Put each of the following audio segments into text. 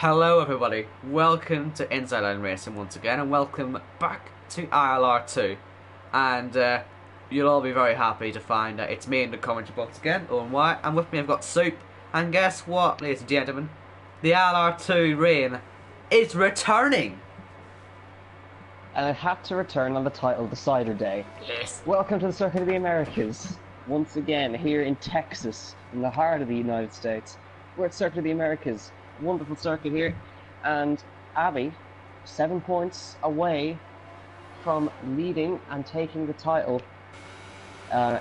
Hello everybody, welcome to IndyILR Racing once again, and welcome back to ILR2. And you'll all be very happy to find that it's me in the commentary box again, Owen White, and with me I've got Soup. And guess what, ladies and gentlemen? The ILR2 reign is returning! And it had to return on the title Decider Day. Yes. Welcome to the Circuit of the Americas. Once again, here in Texas, in the heart of the United States. We're at Circuit of the Americas. Wonderful circuit here, and Abby 7 points away from leading and taking the title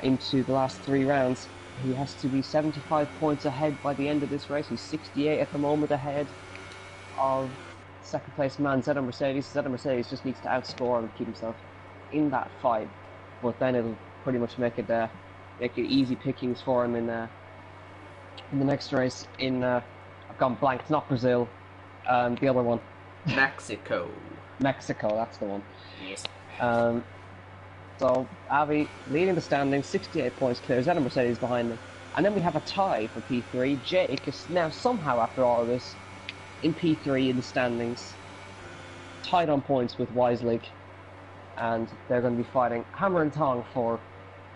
into the last 3 rounds. He has to be 75 points ahead by the end of this race. He's 68 at the moment ahead of second place man Zeta Mercedes. Zeta Mercedes just needs to outscore and keep himself in that fight, but then it'll pretty much make it easy pickings for him in the next race in I've gone blank. It's not Brazil. The other one. Mexico. Mexico, that's the one. Yes. So, Avi leading the standings, 68 points clear. Zeta Mercedes behind them. And then we have a tie for P3. Jake is now somehow, after all of this, in P3 in the standings. Tied on points with Weislig. And they're going to be fighting hammer and tong for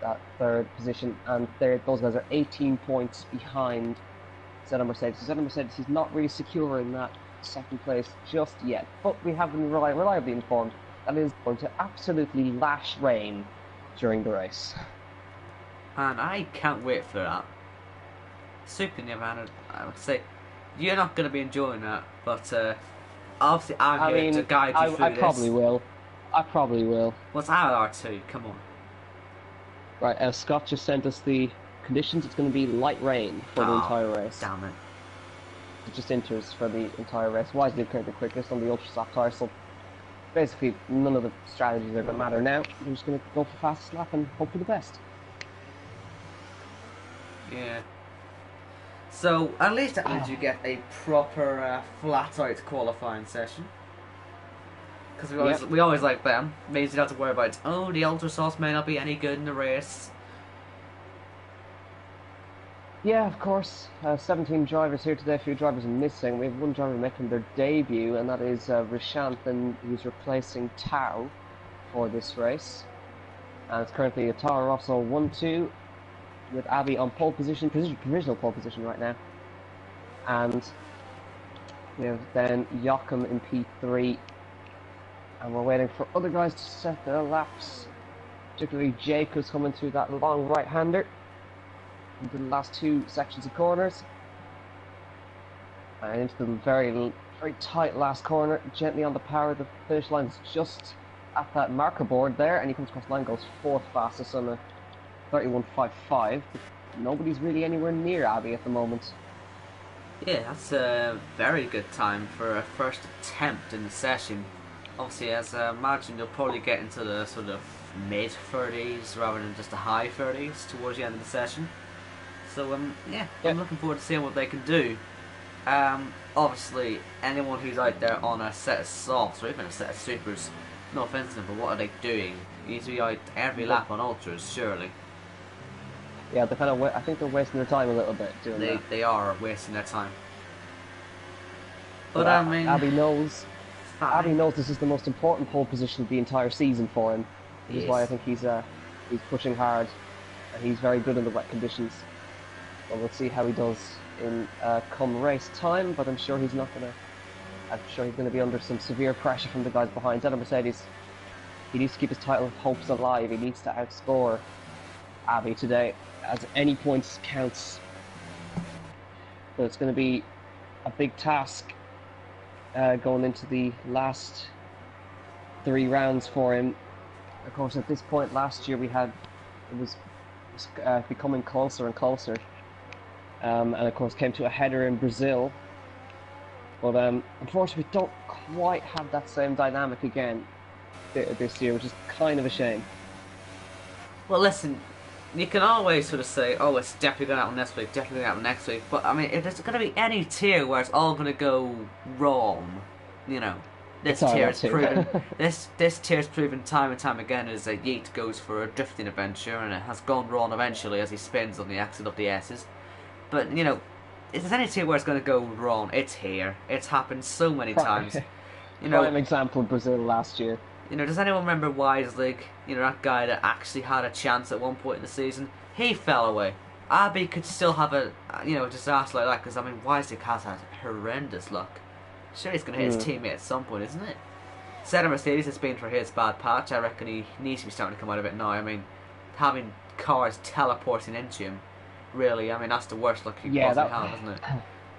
that 3rd position. And those guys are 18 points behind Zeta Mercedes. Zeta Mercedes is not really secure in that 2nd place just yet, but we have been reliably informed that it is going to absolutely lash rain during the race. And I can't wait for that. Super new man, I would say you're not going to be enjoying that, but obviously I'm here to guide you through I this. probably will. I probably will. What's ILR2? Come on. Right, Scott just sent us the conditions. It's going to be light rain for the entire race. Damn it. It just enters for the entire race. Wisely currently the quickest on the ultra soft tire, so basically none of the strategies are going to matter now. We're just going to go for fastest lap and hope for the best. Yeah. So at least that means you get a proper flat-out qualifying session. Because we always like them. Means you don't have to worry about, oh, the ultra sauce may not be any good in the race. Yeah, of course. 17 drivers here today. A few drivers are missing. We have one driver making their debut, and that is Rishant, and he's replacing Tao for this race. And it's currently a Tao Rosso 1-2 with Abby on pole position, provisional pole position right now. And we have then Joachim in P3, and we're waiting for other guys to set their laps. Particularly Jake, who's coming through that long right-hander into the last 2 sections of corners, and into the very tight last corner, gently on the power. The finish line is just at that marker board there, and he comes across the line, goes 4th fastest on a 31.55. Nobody's really anywhere near Abby at the moment. Yeah, that's a very good time for a first attempt in the session. Obviously, as I imagine, you'll probably get into the sort of mid-30s rather than just the high 30s towards the end of the session. So, yeah, I'm looking forward to seeing what they can do. Obviously, anyone who's out there on a set of softs or even a set of supers, no offense to them, but what are they doing? You need to be out every lap on ultras, surely. Yeah, they kind of. I think they're wasting their time a little bit doing that. They are wasting their time. But I mean, Abby knows this is the most important pole position of the entire season for him. Which is why I think he's pushing hard, and he's very good in the wet conditions. Well, we'll see how he does in come race time, but I'm sure he's going to be under some severe pressure from the guys behind. Zeta Mercedes, he needs to keep his title hopes alive. He needs to outscore Abby today, as any points counts. So it's going to be a big task going into the last 3 rounds for him. Of course, at this point last year it was becoming closer and closer. And of course came to a header in Brazil, but unfortunately we don't quite have that same dynamic again this year, which is kind of a shame. Well, listen, you can always sort of say, oh, it's definitely going to happen this week, definitely going to happen next week, but I mean, if there's going to be any tier where it's all going to go wrong, you know, this tier is proven. this tier's proven time and time again as Yeet goes for a drifting adventure, and it has gone wrong eventually as he spins on the exit of the S's. But you know, if there's any team where it's going to go wrong, it's here. It's happened so many times. You know, Prime example, Brazil last year. You know, does anyone remember Wiselig? You know, that guy that actually had a chance at one point in the season? He fell away. Abbey could still have a, disaster like that, because, I mean, Wiselig has had horrendous luck. Sure, he's going to hit his teammate at some point, isn't it? Said Mercedes has been for his bad patch. I reckon he needs to be starting to come out of it now. I mean, having cars teleporting into him, really, I mean, that's the worst luck you can possibly have, isn't it?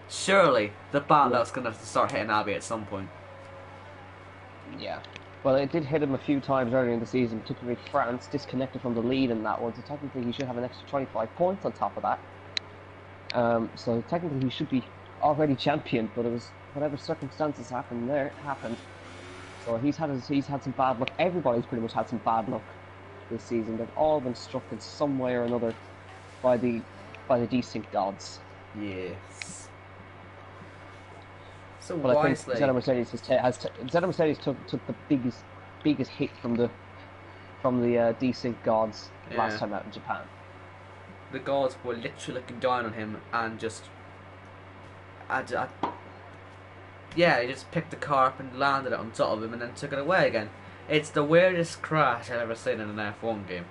Surely, the bad luck's going to start hitting Abbey at some point. Yeah. Well, it did hit him a few times earlier in the season, particularly France, disconnected from the lead in that one, so technically he should have an extra 25 points on top of that. So technically he should be already champion, but it was whatever circumstances happened. So he's had some bad luck. Everybody's pretty much had some bad luck this season. They've all been struck in some way or another by the desync gods. Yes. So but I think Zeta Mercedes Zeta Mercedes took the biggest hit from the desync gods last time out in Japan. The gods were literally looking down on him and just, he just picked the car up and landed it on top of him and then took it away again. It's the weirdest crash I've ever seen in an F1 game.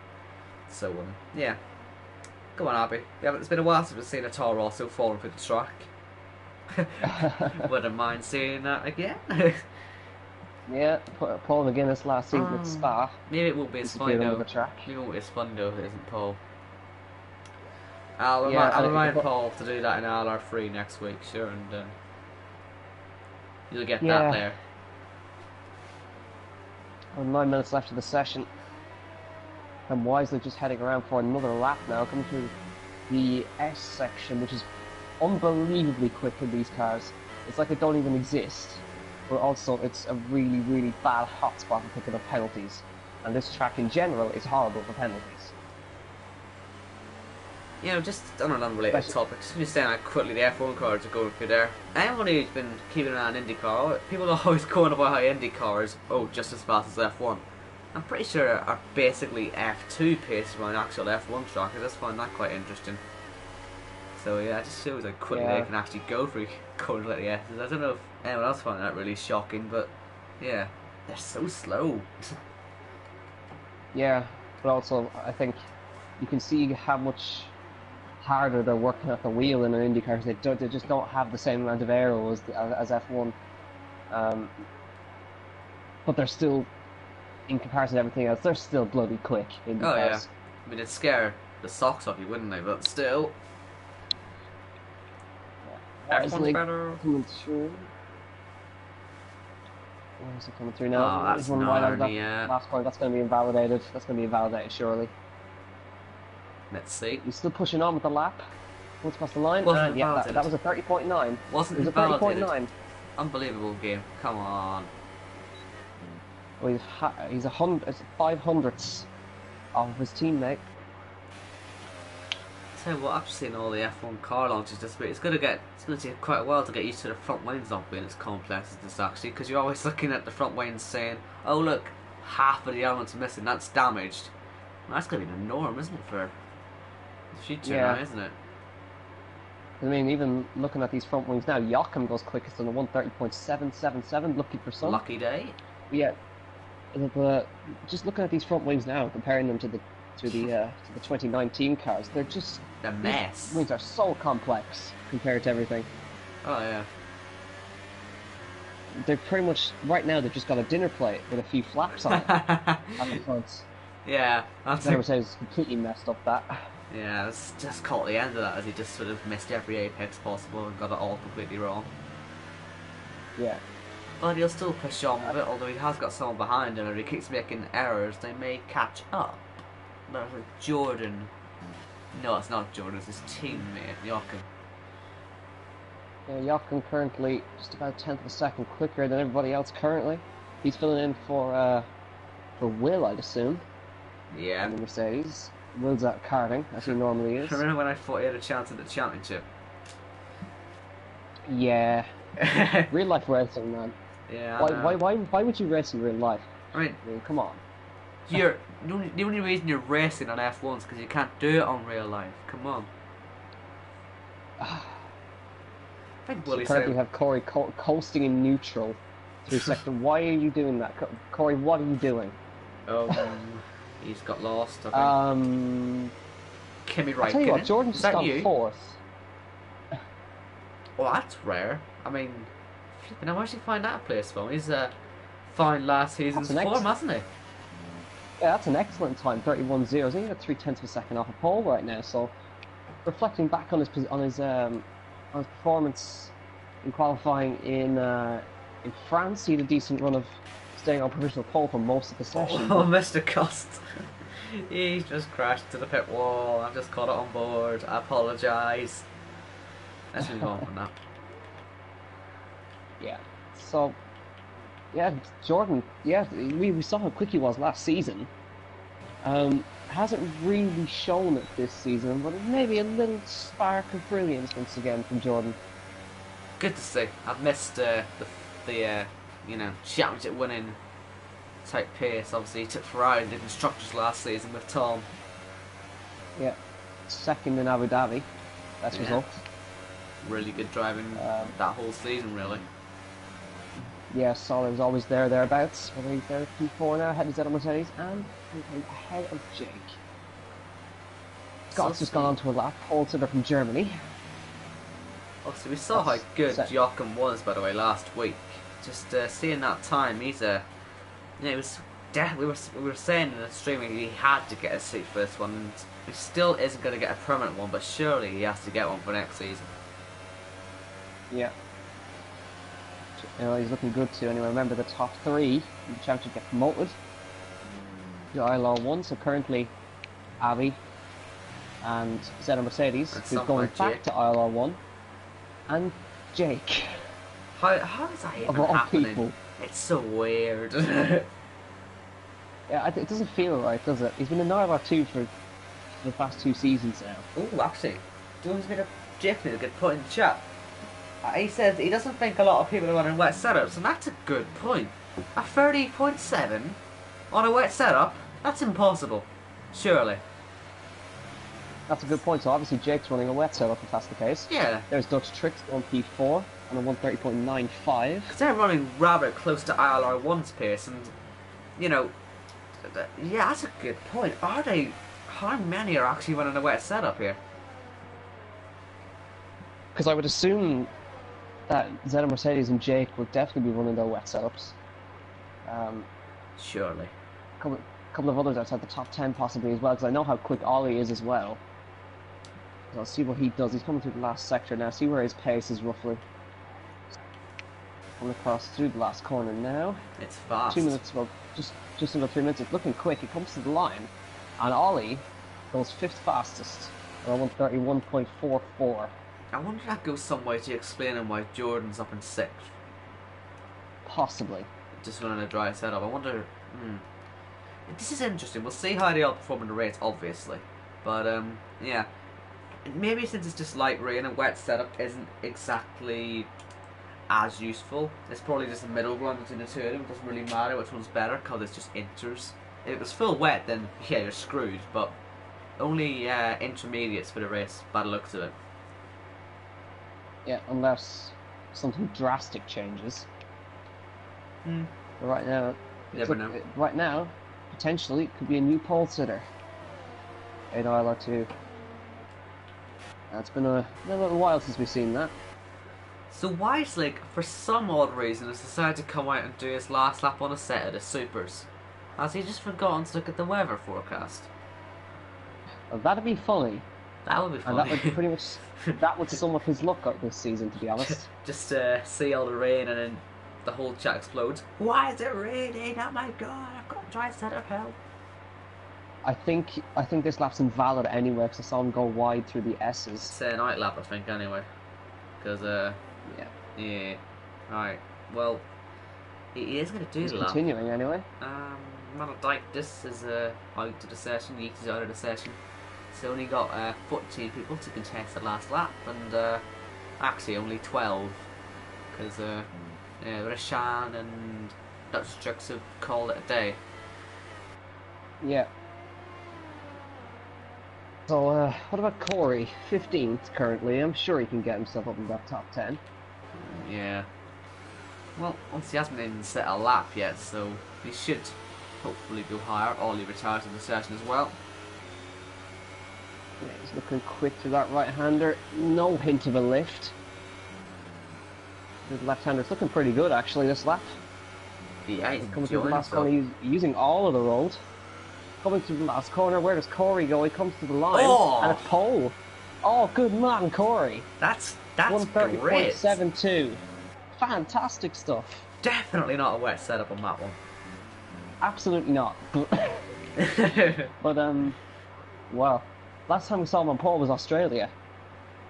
So yeah, come on, Abbey. It's been a while since we've seen a Toro also falling through the track. Wouldn't mind seeing that again. Yeah, Paul McGuinness last season at Spa. Maybe it won't be as funny though. Maybe it won't be as fun though if it isn't Paul. I'll remind Paul to do that in ILR3 next week, sure, and you'll get that there. 9 minutes left of the session. And Wisely just heading around for another lap now, coming through the S section, which is unbelievably quick in these cars. It's like they don't even exist. But also, it's a really, really bad hotspot for picking up penalties. And this track in general is horrible for penalties. You know, just on an unrelated topic, just saying how quickly the F1 cars are going through there. Anyone who's been keeping an eye on IndyCar, people are always going about how IndyCar is, just as fast as F1. I'm pretty sure are basically F2 paces on actual F1 track. I just find that quite interesting. So yeah, it just shows how quickly they can actually go through corners like the S's. I don't know if anyone else found that really shocking, but yeah, they're so slow. Yeah, but also I think you can see how much harder they're working at the wheel in an IndyCar. They just don't have the same amount of aero as F1. But they're still, in comparison to everything else, they're still bloody quick in the cars. I mean, it'd scare the socks off you, wouldn't they? But still. F1's better. Coming through. Where is it coming through now? Oh, that's one right out of that last point. That's going to be invalidated. That's going to be invalidated, surely. Let's see. He's still pushing on with the lap. Once past the line. Yeah, that was a 30.9. Wasn't it was a 30.9. Unbelievable game. Come on. Well, he's 500ths of his teammate. Tell you what, I've seen all the F1 car launches this week. It's going to take quite a while to get used to the front wings not being as complex as this actually, because you're always looking at the front wings saying, oh look, half of the elements are missing, that's damaged. Well, that's going to be the norm, isn't it, for the future now, isn't it? I mean, even looking at these front wings now, Joachim goes quickest on the 130.777, lucky for some. Lucky day. Yeah, but just looking at these front wings now, comparing them to the 2019 cars, they're just a mess. These wings are so complex compared to everything. Oh yeah. They're pretty much right now. They've just got a dinner plate with a few flaps on it at the front. Yeah, that's. Mercedes completely messed up that. Yeah, it's just caught the end of that as he just sort of missed every apex possible and got it all completely wrong. Yeah. But he'll still push on with it, although he has got someone behind him, and if he keeps making errors, they may catch up. There's Jordan. No, it's not Jordan, it's his teammate, Joachim. Yeah, Joachim currently just about 10th of a second quicker than everybody else currently. He's filling in for Will, I'd assume. Yeah. In the Mercedes. Will's out karting, as he normally is. Remember when I thought he had a chance at the championship? Yeah. Real life racing, man. Yeah. Why would you race in real life? I mean, come on. The only reason you're racing on F1 is because you can't do it on real life. Come on. I think So Willie currently said, have Corey coasting in neutral through second. Why are you doing that, Corey? What are you doing? he's got lost, I think. Um, Kimi I'll tell you what, Räikkönen, Jordan is just that gone you? fourth. Well, that's rare. I mean, flipping, how much did you find that place from? He's fine last season's That's an form, hasn't he? Yeah, that's an excellent time, 31.0. He's only got 0.3 of a second off a pole right now. So, reflecting back on his performance in qualifying in France, he had a decent run of staying on provisional pole for most of the session. Oh, Mr. Cost. He just crashed to the pit wall. I've just caught it on board. I apologise. Let's move on from that. Yeah. So, yeah, Jordan. Yeah, we saw how quick he was last season. Hasn't really shown it this season, but maybe a little spark of brilliance once again from Jordan. Good to see. I've missed the championship winning type pace. Obviously, he took Ferrari and did constructors last season with Tom. Yeah, second in Abu Dhabi. Best result. Really good driving that whole season, really. Yeah, Solid was always thereabouts. Whether he's there at P4 now, ahead of Zeta Mercedes, and ahead of Jake. Scott's just gone on to a lap. Pole sitter from Germany. Obviously, we saw how good Joachim was, by the way, last week. Just seeing that time, he's it was we were saying in the streaming he had to get a seat for this one, and he still isn't going to get a permanent one, but surely he has to get one for next season. Yeah. You know, he's looking good too. Anyway, remember the top three in the championship get promoted to ILR1. So currently, Avi and Zeta Mercedes, who's going back to ILR1, and Jake. How is that even happening? People. It's so weird. Yeah, it doesn't feel right, does it? He's been in ILR2 for the past 2 seasons now. Oh, actually, Jones made a good point in the chat. He says he doesn't think a lot of people are running wet setups, and that's a good point. A 30.7 on a wet setup? That's impossible. Surely. That's a good point. So obviously Jake's running a wet setup if that's the case. Yeah. There's Dutch Tricks on P4 on a 130.95. Because they're running rather close to ILR1's pace, and, yeah, that's a good point. How many are actually running a wet setup here? Because I would assume that Zeta Mercedes and Jake will definitely be running their wet setups. Surely. A couple of others outside the top 10 possibly as well, because I know how quick Ollie is as well. So I'll see what he does. He's coming through the last sector now. See where his pace is roughly. Coming across through the last corner now. It's fast. 2 minutes, well, just under 3 minutes. It's looking quick. He comes to the line, and Ollie goes 5th fastest, or 131.44. I wonder if that goes some way to explaining why Jordan's up in 6th. Possibly. Just running a dry setup. I wonder. This is interesting. We'll see how they all perform in the race, obviously. But yeah, maybe since it's just light rain, a wet setup isn't exactly as useful. It's probably just a middle ground between the two of them. It doesn't really matter which one's better because it's just inters. If it was full wet, then yeah, you're screwed. But only intermediates for the race, by the looks of it. Yeah, unless something drastic changes. But right now, never know. Right now, potentially, it could be a new pole sitter in ILR2. It's been a little while since we've seen that. So Weislich, for some odd reason, has decided to come out and do his last lap on a set of the Supers. Has he just forgotten to look at the weather forecast? Well, that'd be funny. That would be funny. And that would pretty much that would sum up his luck out this season, to be honest. Just see all the rain and then the whole chat explodes. Why is it raining? Oh my god! I've got to try set up help. I think this lap's invalid anyway because I saw him go wide through the S's. It's a night lap, I think, anyway. Because yeah. Right. Well, he is going to do the lap. Continuing anyway. This is out of the session. Yeet is out of the session. It's only got 14 people to contest the last lap, and actually only 12 because Rashan and Dutch Tricks have called it a day. Yeah. So, what about Corey? 15th currently. I'm sure he can get himself up in that top 10. Yeah. Well, obviously he hasn't even set a lap yet, so he should hopefully go higher. Ollie retires in the session as well. Yeah, he's looking quick to that right-hander. No hint of a lift. The left-hander's looking pretty good actually this lap. Yeah, he's coming through the last corner. He's using all of the road. Coming through the last corner. Where does Corey go? He comes to the line and a pole. Oh, good man, Corey. That's 130.72. Fantastic stuff. Definitely not a wet setup on that one. Absolutely not. But well, last time we saw him on pole was Australia.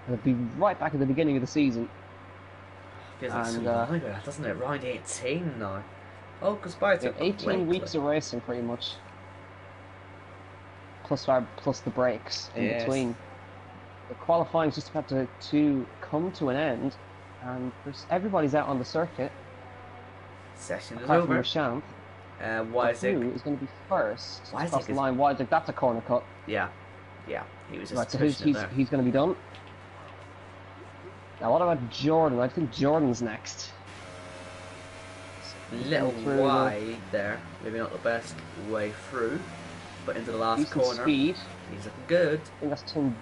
And it'd be right back at the beginning of the season. Feels like so long ago, doesn't it? Round 18 now. Oh, goes by to 18 weeks of racing, pretty much. Plus the breaks in between. The qualifying's just about to come to an end, and everybody's out on the circuit. Session is apart over. From Champ. Weisig is going to be first. Weisig across the line. Weisig, that's a corner cut. Yeah, he was just right. So there. he's going to be done. Now, what about Jordan? I think Jordan's next. Little wide there, maybe not the best way through, but into the last corner. Speed. He's looking good. I think that's Tim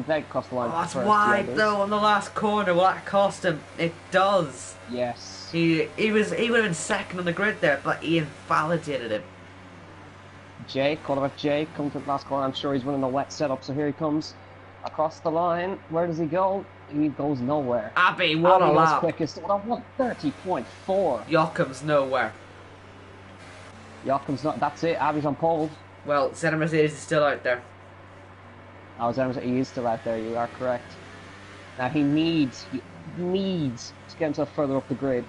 Veg across the line. Oh, that's wide though on the last corner. Will that cost him? It does. Yes. He would have been second on the grid there, but he invalidated him. Jake, what about Jake? Coming to the last corner. I'm sure he's running a wet setup, so here he comes across the line. Where does he go? He goes nowhere. Abby, what a lap. Quickest. What 30.4. Joachim's nowhere. Joachim's not. That's it. Abby's on pole. Well, Senna Mercedes is still out there. He is still out there. You are correct. Now he needs to get himself further up the grid.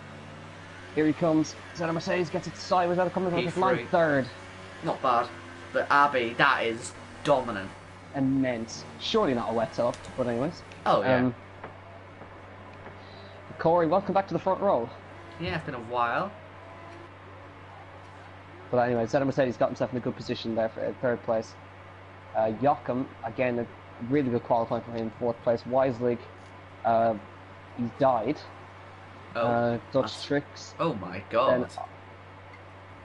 Here he comes. Senna Mercedes gets it sideways out of coming off the line third. Not bad, but Abby, that is dominant. Immense. Surely not a wet setup, but anyways. Oh yeah. Corey, welcome back to the front row. Yeah, it's been a while. But anyway, Senna Mercedes got himself in a good position there for third place. Joachim, again, a really good qualifying for him, fourth place. Weislig, he's died. Dutch tricks. Oh my god. Then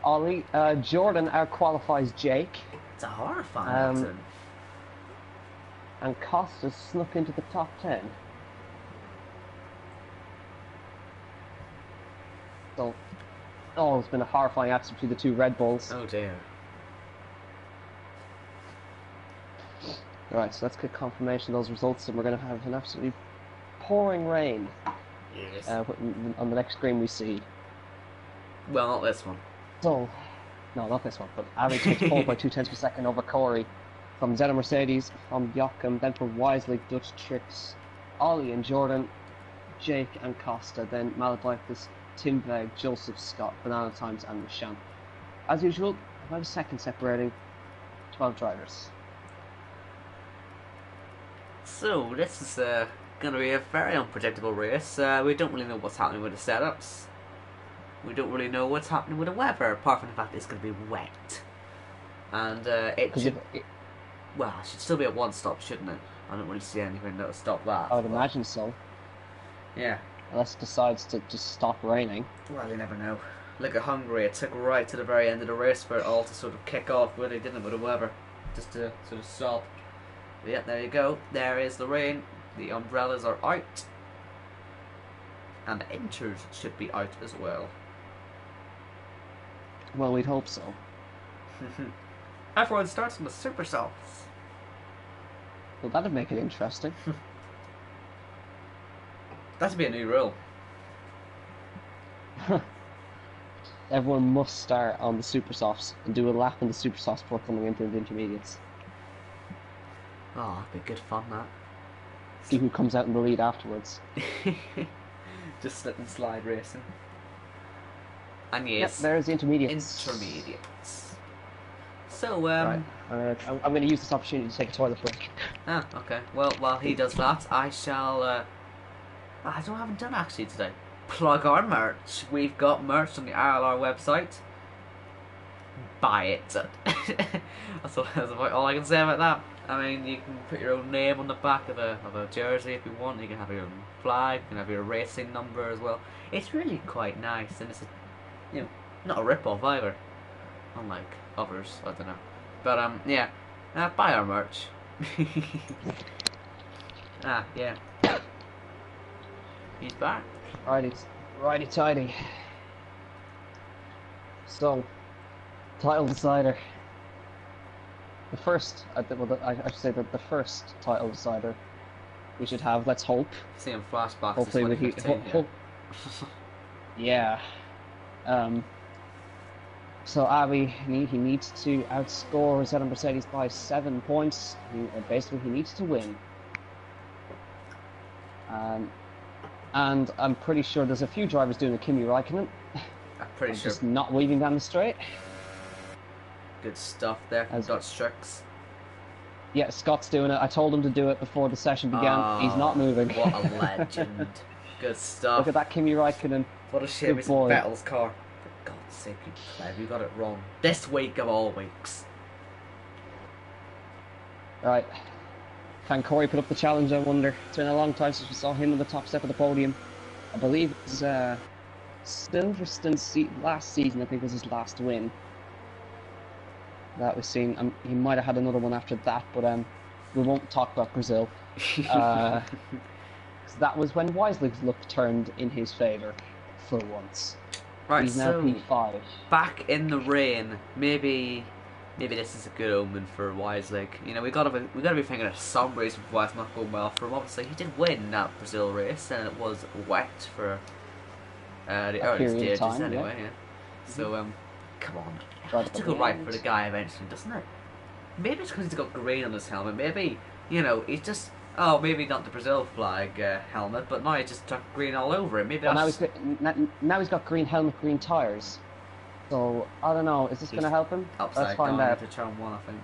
Ollie, Jordan out-qualifies Jake. It's a horrifying accident. And Costa snuck into the top 10. So, it's been a horrifying accident between the two Red Bulls. Oh dear. Alright, so let's get confirmation of those results, and we're going to have an absolutely pouring rain. Yes. On the next screen we see. Well, not this one. So, no, not this one, but Abby takes 4.2 tenths per second over Corey. From Senna Mercedes, from Joachim, then from Weislig, Dutch Tricks, Ollie and Jordan, Jake and Costa, then Malabikis, Tim Veg, Joseph Scott, Banana Times and Rashan. As usual, about a second separating 12 drivers. So, this is going to be a very unpredictable race. We don't really know what's happening with the setups. We don't really know what's happening with the weather, apart from the fact that it's going to be wet. And it should... Well, it should still be a one-stop, shouldn't it? I don't really see anything that will stop that. I would imagine so. Yeah. Unless it decides to just stop raining. Well, you never know. Look at Hungary. It took right to the very end of the race for it all to sort of kick off, really, didn't it, with the weather? Just to sort of stop. But yeah, there you go. There is the rain. The umbrellas are out. And the inters should be out as well. Well, we'd hope so. Everyone starts from the super softs. Well, that'd make it interesting. That'd be a new rule. Everyone must start on the super softs and do a lap in the super softs before coming into the intermediates. Oh, that'd be good fun, that. See who comes out in the lead afterwards. Just slip and slide racing. And yes, yep, there's the intermediates. So, right. I'm going to use this opportunity to take a toilet break. Ah, okay. Well, while he does that, I shall... I haven't done actually today. Plug our merch. We've got merch on the ILR website. Buy it. that's about all I can say about that. I mean, you can put your own name on the back of a jersey if you want. You can have your own flag. You can have your racing number as well. It's really quite nice, and it's not a rip-off either, unlike others. I don't know, but yeah, buy our merch. Yeah, he's back. Righty tighty. So, title decider. The first, I should say that the first title decider we should have. Let's hope. Seeing flashbacks. Hopefully we yeah. So Abbey, he needs to outscore Zeta Mercedes by 7 points. Basically, he needs to win. And I'm pretty sure there's a few drivers doing a Kimi Räikkönen. I'm pretty sure. Just not weaving down the straight. Good stuff there from Dutch Strix. Yeah, Scott's doing it. I told him to do it before the session began. He's not moving. What a legend. Good stuff. Look at that Kimi Räikkönen. What a shame it's Vettel's car. For God's sake, you pleb, you got it wrong. This week of all weeks. Right. Can Corey put up the challenge, I wonder? It's been a long time since we saw him on the top step of the podium. I believe it was Silverstone's last season, I think, was his last win. That was seen. He might have had another one after that, but we won't talk about Brazil. That was when Wisely's luck turned in his favour for once. Right, he's now P5. Back in the rain. Maybe this is a good omen for Wisely. You know, we gotta be thinking of some reason why it's not going well for him. Obviously, he did win that Brazil race, and it was wet for the early stages anyway. Yeah. So come on, it has to go right for the guy eventually, doesn't it? Maybe it's because he's got green on his helmet. Maybe he's just maybe not the Brazil flag helmet, but now he's just got green all over it. Maybe now he's got green helmet, green tires. So I don't know. Is this going to help him? Let's find out. To turn 1, I think.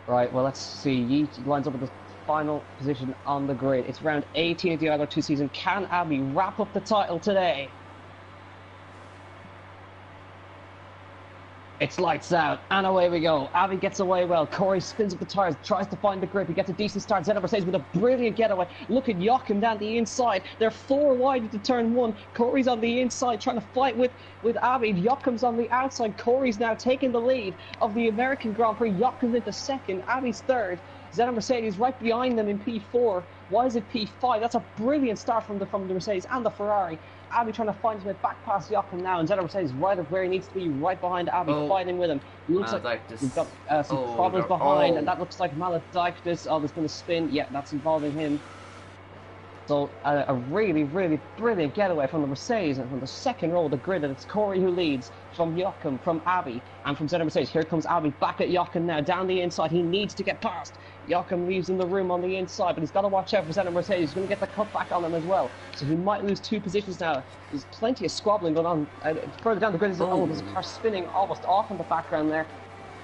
Right. Well, let's see. He lines up with the final position on the grid. It's round 18 of the ILR2 season. Can Abbey wrap up the title today? It's lights out, and away we go. Abbey gets away well. Corey spins up the tyres, tries to find the grip. He gets a decent start. Zeta Mercedes with a brilliant getaway. Look at Joachim down the inside. They're 4 wide into turn 1. Corey's on the inside trying to fight with Abbey. Joachim's on the outside. Corey's now taking the lead of the American Grand Prix. Joachim's into second. Abbey's third. Zeta Mercedes right behind them in P4. Why is it P5? That's a brilliant start from the Mercedes and the Ferrari. Abbey trying to find his way back past Joachim now, and Zeta Mercedes right up where he needs to be, right behind Abbey, fighting with him. It looks like we've got some problems behind, and that looks like Maladictus. Oh, there's been a spin. Yeah, that's involving him. So a really, really brilliant getaway from the Mercedes and from the second row of the grid, and it's Corey who leads from Joachim, from Abbey, and from Zeta Mercedes. Here comes Abbey back at Joachim now, down the inside. He needs to get past. Joachim leaves in the room on the inside, but he's got to watch out for Zeta Mercedes. He's going to get the cut back on him as well, so he might lose 2 positions now. There's plenty of squabbling going on. Further down the grid, there's a car spinning almost off in the background there.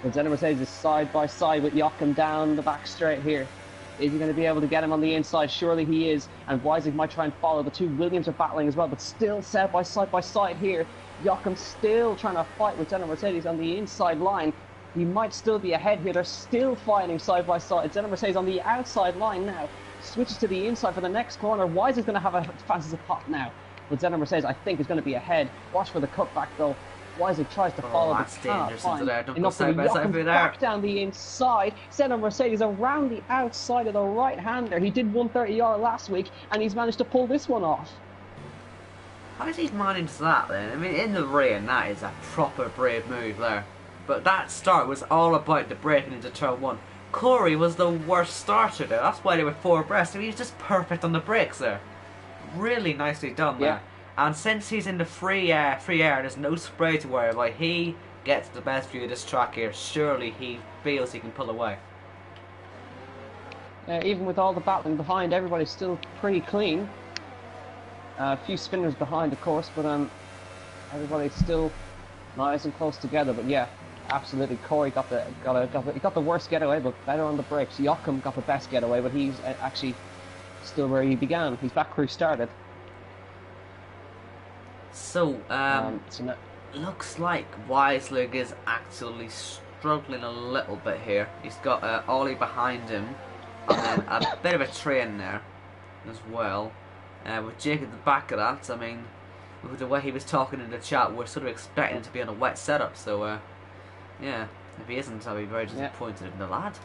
But Zeta Mercedes is side by side with Joachim down the back straight here. Is he going to be able to get him on the inside? Surely he is. And Weisig might try and follow. The 2 Williams are battling as well, but still side by side here. Joachim still trying to fight with Zeta Mercedes on the inside line. He might still be ahead here. They're still fighting side by side. Zeta Mercedes on the outside line now. Switches to the inside for the next corner. Weiser's going to have a fancies a pot now. But Zeta Mercedes, I think, is going to be ahead. Watch for the cutback though. Weiser tries to follow, but can't find enough to Joachim back down the inside. Zeta Mercedes around the outside of the right-hander. He did 130R last week, and he's managed to pull this one off. How does he manage that then? I mean, in the rain, that is a proper brave move there. But that start was all about the braking into turn 1. Corey was the worst starter there. That's why they were 4 abreast. I mean, he's just perfect on the brakes there. Really nicely done there. And since he's in the free air, there's no spray to worry about. He gets the best view of this track here. Surely he feels he can pull away. Even with all the battling behind, everybody's still pretty clean. A few spinners behind, of course, but everybody's still nice and close together. But yeah, absolutely, Corey got the worst getaway, but better on the brakes. Joachim got the best getaway, but he's actually still where he began. He's back where he started. So, looks like Weisling is actually struggling a little bit here. He's got Ollie behind him, and then a bit of a train there as well. With Jake at the back of that, I mean, with the way he was talking in the chat, we're sort of expecting him to be on a wet setup. So, yeah, if he isn't, I'll be very disappointed in the lad.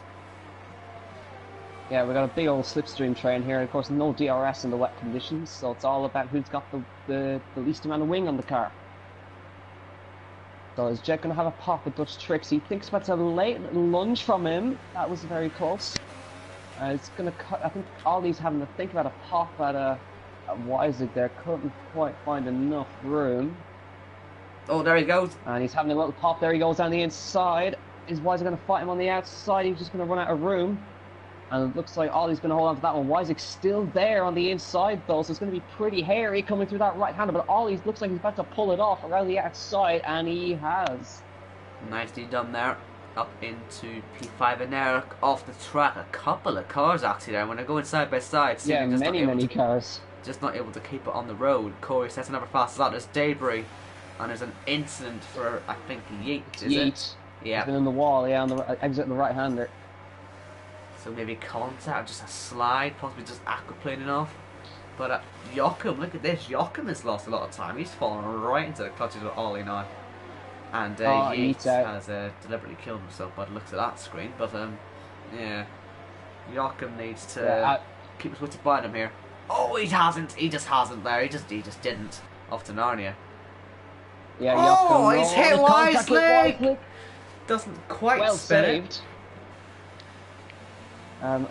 Yeah, we've got a big old slipstream train here. Of course, no DRS in the wet conditions, so it's all about who's got the least amount of wing on the car. So is Jake going to have a pop with Dutch Tricks? He thinks that's a late lunge from him. That was very close. It's going to cut. I think Ollie's having to think about a pop at Weisig there. Couldn't quite find enough room. Oh, there he goes. And he's having a little pop. There he goes down the inside. Is Weisig going to fight him on the outside? He's just going to run out of room. And it looks like Ollie's going to hold on to that one. Weisig's still there on the inside, though, so it's going to be pretty hairy coming through that right-hander. But Ollie looks like he's about to pull it off around the outside, and he has. Nicely done there. Up into P5, and now off the track. A couple of cars, actually, there. When they're going side by side. Yeah, many cars. Just not able to keep it on the road. Corey sets another fast lap. There's debris, and there's an incident for, I think, Yeet, is it? Yeah. He's been in the wall, yeah, on the exit the right-hander. So maybe contact, just a slide, possibly just aquaplaning off. But Joachim, look at this. Joachim has lost a lot of time. He's fallen right into the clutches of Ollie now. And Yeats has deliberately killed himself by the looks of that screen. But yeah, Joachim needs to keep his wits about him here. Oh, he hasn't. He just hasn't there. He just didn't. Off to Narnia. Yeah, oh, Joachim, he's hit wisely. Doesn't quite well spin saved. it.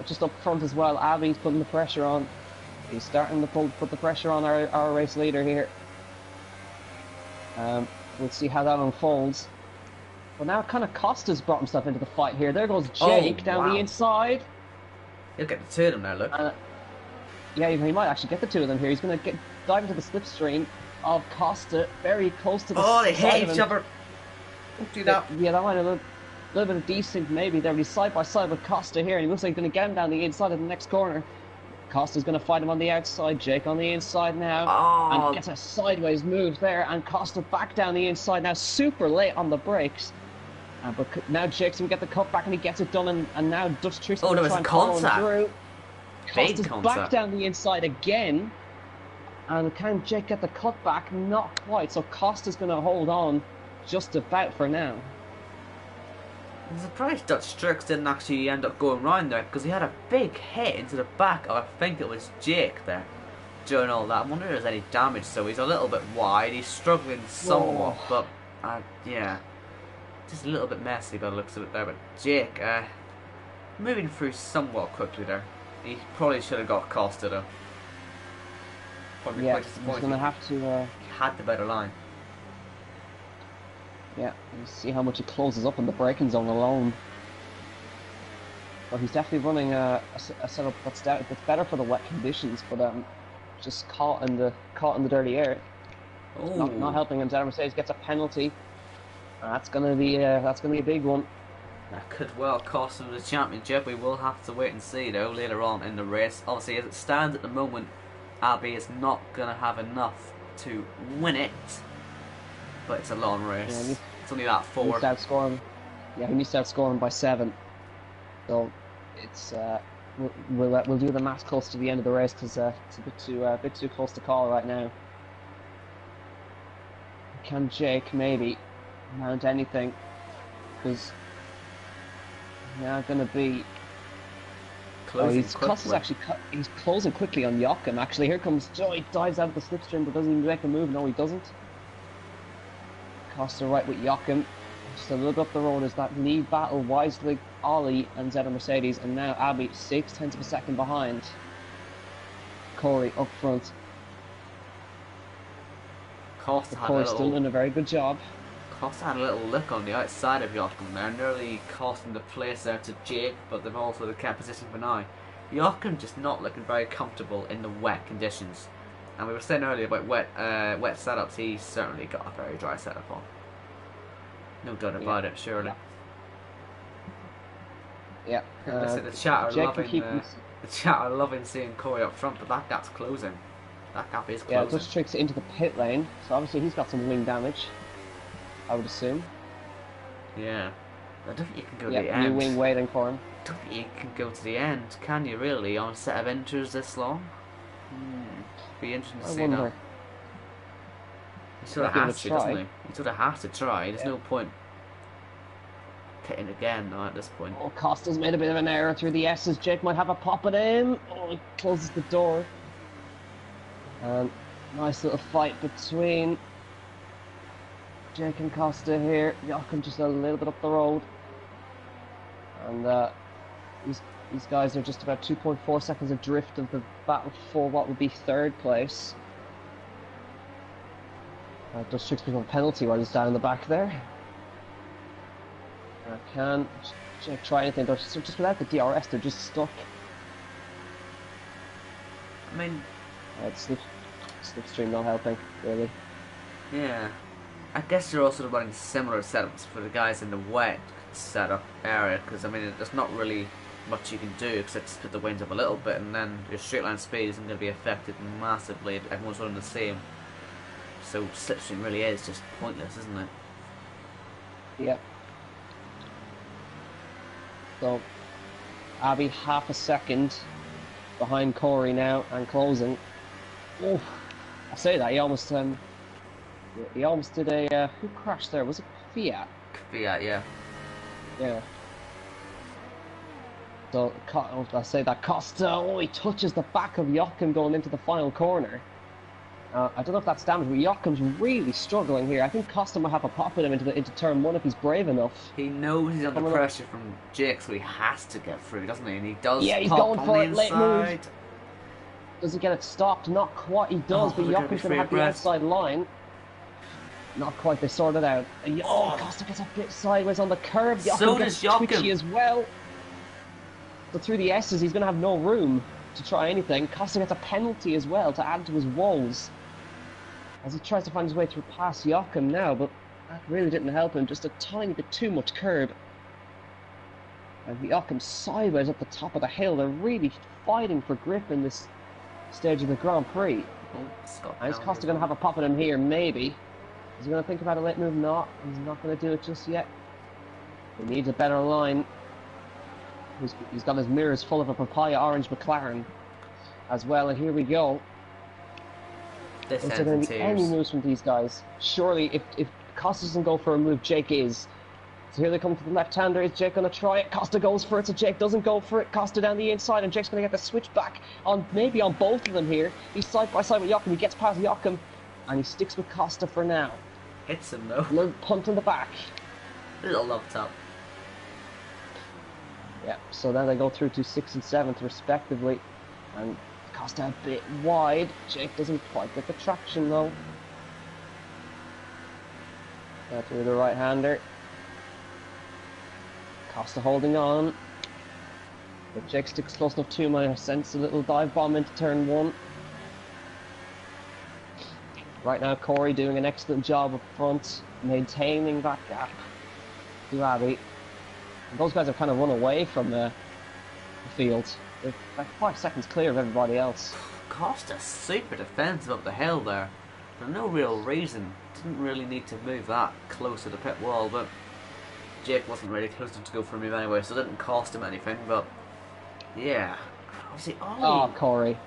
Just up front as well, Abby's putting the pressure on. He's starting to put the pressure on our race leader here. We'll see how that unfolds. But now kind of Costa's brought himself into the fight here. There goes Jake down the inside. He'll get the two of them now, look. Yeah, he might actually get the two of them here. He's going to dive into the slipstream of Costa, very close to the Oh, they hit each other. Don't do that. Yeah, that might have a little bit of desync maybe there, but he's side by side with Costa here, and he looks like he's going to get him down the inside of the next corner. Costa's going to fight him on the outside, Jake on the inside now, and gets a sideways move there, and Costa back down the inside now, super late on the brakes. But now Jake's going to get the cut back, and he gets it done, and now Dutch Tricks going to try and follow him through. Costa's back down the inside again, and can Jake get the cut back? Not quite, so Costa's going to hold on just about for now. I'm surprised Dutch Tricks didn't actually end up going round there, because he had a big hit into the back of, I think it was Jake there, during all that. I wonder if there's any damage, so he's a little bit wide, he's struggling somewhat, but yeah, just a little bit messy by the looks of it there. But Jake, moving through somewhat quickly there. He probably should have got Costa though. Probably quite disappointed. He's going to have to... He had the better line. Yeah, you see how much he closes up in the braking zone alone. Well, he's definitely running a setup that's better for the wet conditions, but just caught in the dirty air. Not helping him. Zedder Mercedes gets a penalty. That's gonna be a big one. That could well cost him the championship. We will have to wait and see though later on in the race. Obviously, as it stands at the moment, Albie is not gonna have enough to win it. But it's a long race. Yeah, it's only that 4. He needs to outscore him. He needs to outscore him by 7. So it's we'll do the maths close to the end of the race because it's a bit too close to call right now. Can Jake maybe mount anything? Because now going to be. Costa's actually he's closing quickly on Joachim. Actually, here comes Joey. Dives out of the slipstream, but doesn't even make a move. No, he doesn't. Costa right with Joachim. Just a little bit up the road is that lead battle. Wisely, Ollie and Zedder Mercedes, and now Abby 0.6 of a second behind. Corey up front. Corey's still doing a very good job. Costa had a little look on the outside of Joachim there, nearly costing the place out to Jake, but they've also kept position for now. Joachim just not looking very comfortable in the wet conditions. And we were saying earlier about wet setups, he's certainly got a very dry setup on. No doubt about it, surely. Yeah. Listen, the chat are loving seeing Corey up front, but that gap's closing. That gap is closing. Yeah, Dutch Tricks into the pit lane, so obviously he's got some wing damage. I would assume. Yeah. I don't think you can go to Yeah, the new end. wing waiting for him. I don't think you can go to the end, can you really, on a set of intros this long? Be interesting to I see that. wonder. He sort of Might give it has a to, doesn't try. he? He sort of has to try. There's Yeah. no point pitting again now at this point. Oh, Costa's made a bit of an error through the S's. Jake might have a pop at him. Oh, he closes the door. And nice little fight between Jake and Costa here. Joachim just a little bit up the road. And these guys are just about 2.4 seconds adrift of the battle for what would be third place. Does Tricks become a penalty while he's down in the back there? Can Jake try anything? They're just without the DRS, they're just stuck. I mean, Slipstream not helping, really. yeah. I guess you're also running similar setups for the guys in the wet setup area, because I mean, there's not really much you can do except split the wings up a little bit, and then your straight line speed isn't going to be affected massively if everyone's running the same. So slipstream really is just pointless, isn't it? Yeah. So, Abby half a second behind Corey now and closing. Oh, I say that he almost did a who crashed there? Was it Fiat? Fiat, yeah. Yeah. So I say that Costa. Oh, he touches the back of Joachim going into the final corner. I don't know if that's damage, but Joachim's really struggling here. I think Costa might have a pop at him into turn one if he's brave enough. He knows he's under pressure from Jake, so he has to get through, doesn't he? And he does. Yeah, he's pop going on for the it. Late inside. move. Does he get it stopped? Not quite. He does, but Joachim's going to have the outside line. Not quite. They sort it out. Oh, Costa gets a bit sideways on the curve. So does Joachim. Twitchy as well. But through the S's, he's going to have no room to try anything. Costa gets a penalty as well to add to his woes, as he tries to find his way through past Joachim now, but that really didn't help him. Just a tiny bit too much curb. And Joachim sideways up the top of the hill. They're really fighting for grip in this stage of the Grand Prix. And is Costa going to have a pop at him here? Maybe. Is he going to think about a late move? Not. He's not going to do it just yet. He needs a better line. He's got his mirrors full of a papaya orange McLaren as well, and here we go. Is there going to be any moves from these guys? Surely, if Costa doesn't go for a move, Jake is. So here they come to the left-hander. Is Jake going to try it? Costa goes for it, so Jake doesn't go for it. Costa down the inside, and Jake's going to get the switch back on maybe on both of them here. He's side by side with Joachim. He gets past Joachim, and he sticks with Costa for now. Hits him though. Little punt in the back. Little love tap. Yeah. So then they go through to 6th and 7th respectively, and Costa a bit wide. Jake doesn't quite get the traction though. Through the right-hander. Costa holding on. But Jake sticks close enough to him. I sense a little dive bomb into turn one. Right now, Corey doing an excellent job up front, maintaining that gap to Abby. And those guys have kind of run away from the field. They're like 5 seconds clear of everybody else. Costa's super defensive up the hill there. For no real reason. Didn't really need to move that close to the pit wall, but Jake wasn't really close enough to go for a move anyway, so it didn't cost him anything, but yeah. Obviously, oh, Corey.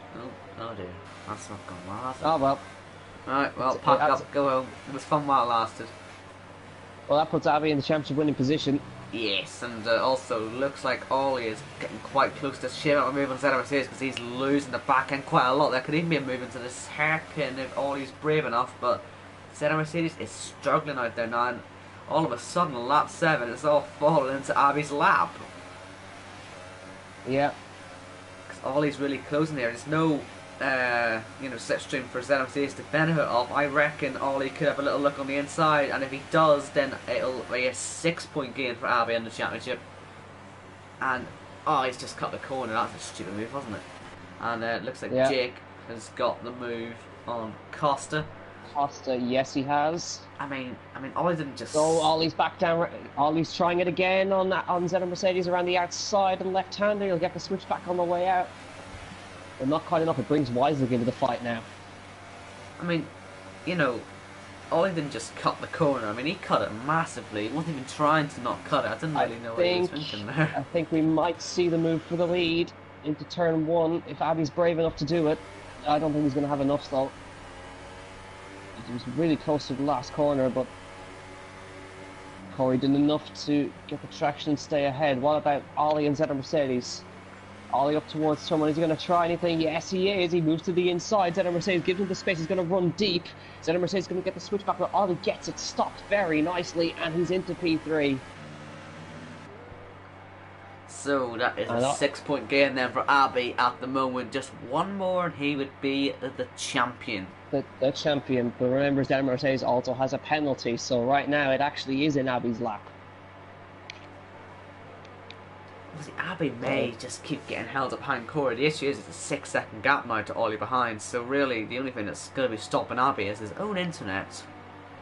Oh dear. That's not gone well, has it? Oh well. Alright, well, pack up, go home. It was fun while it lasted. Well, that puts Abby in the championship winning position. Yes, and also looks like Ollie is getting quite close to shave out a move on Zeta Mercedes because he's losing the back end quite a lot. There could even be a move into this hairpin if Ollie's brave enough, but Zeta Mercedes is struggling out there now, and all of a sudden, lap 7, it's all falling into Abby's lap. Yeah. Because Ollie's really closing there. There's no slipstream for Zeta Mercedes to benefit off. I reckon Ollie could have a little look on the inside, and if he does, then it'll be a 6-point gain for Abby in the championship. And he's just cut the corner. That's a stupid move, wasn't it? And it looks like Jake has got the move on Costa. Costa, yes, he has. I mean, Ollie didn't just. So Ollie's back down. Ollie's trying it again on Zeta Mercedes around the outside and left-hander. He'll get the switch back on the way out. But not quite enough. It brings Weislich into the fight now. I mean, Ollie didn't just cut the corner. I mean, he cut it massively. He wasn't even trying to not cut it. I didn't really know what he was thinking there. I think we might see the move for the lead into turn 1 if Abby's brave enough to do it. I don't think he's going to have enough though. He was really close to the last corner, but Corey did enough to get the traction and stay ahead. What about Ollie and Zeta Mercedes? Ollie up towards turn 1. Is he going to try anything? Yes, he is. He moves to the inside. Zeta Mercedes gives him the space. He's going to run deep. Zeta Mercedes is going to get the switch back, but Ollie gets it stopped very nicely, and he's into P3. So that is a 6-point gain then for Abby at the moment. Just one more and he would be the champion. The champion, but remember Zeta Mercedes also has a penalty, so right now it actually is in Abby's lap. Abby may just keep getting held up behind Corey. The issue is it's a 6-second gap now to Ollie behind, so really the only thing that's going to be stopping Abby is his own internet.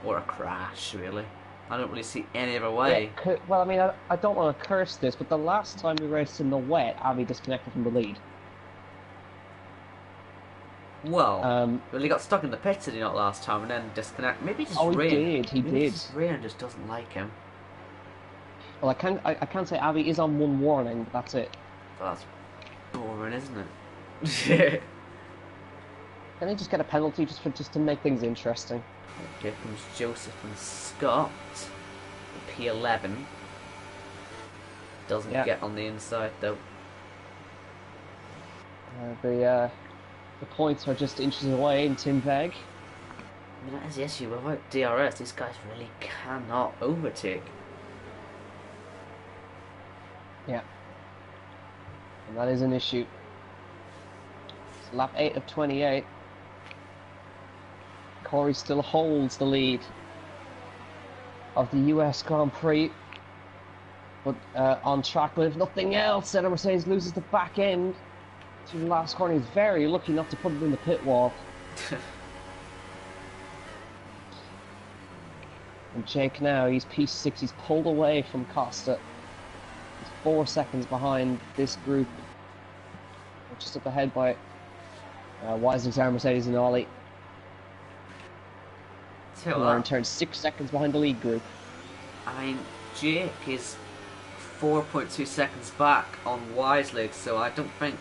Or a crash, really. I don't really see any other way. Yeah, well, I mean, I don't want to curse this, but the last time we raced in the wet, Abby disconnected from the lead. Well, he got stuck in the pits, did he not, last time, and then disconnect. Maybe just rain. He did. Rain just doesn't like him. Well, I can't say Abby is on one warning, but that's it. That's boring, isn't it? Can he just get a penalty just to make things interesting? Here comes Joseph and Scott. P11 doesn't get on the inside though. The points are just inches away in Tim Veg. I mean, that is the issue. Without DRS, these guys really cannot overtake. Yeah. And that is an issue. It's lap 8 of 28. Corey still holds the lead of the US Grand Prix. But on track, but if nothing else, Zeta Mercedes loses the back end to the last corner. He's very lucky not to put it in the pit wall. And Jake now, he's P6, he's pulled away from Costa. He's 4 seconds behind this group. Just up ahead by Weisling, Mercedes and Ollie. We're in turn 6 seconds behind the lead group. I mean, Jake is 4.2 seconds back on Weisling, so I don't think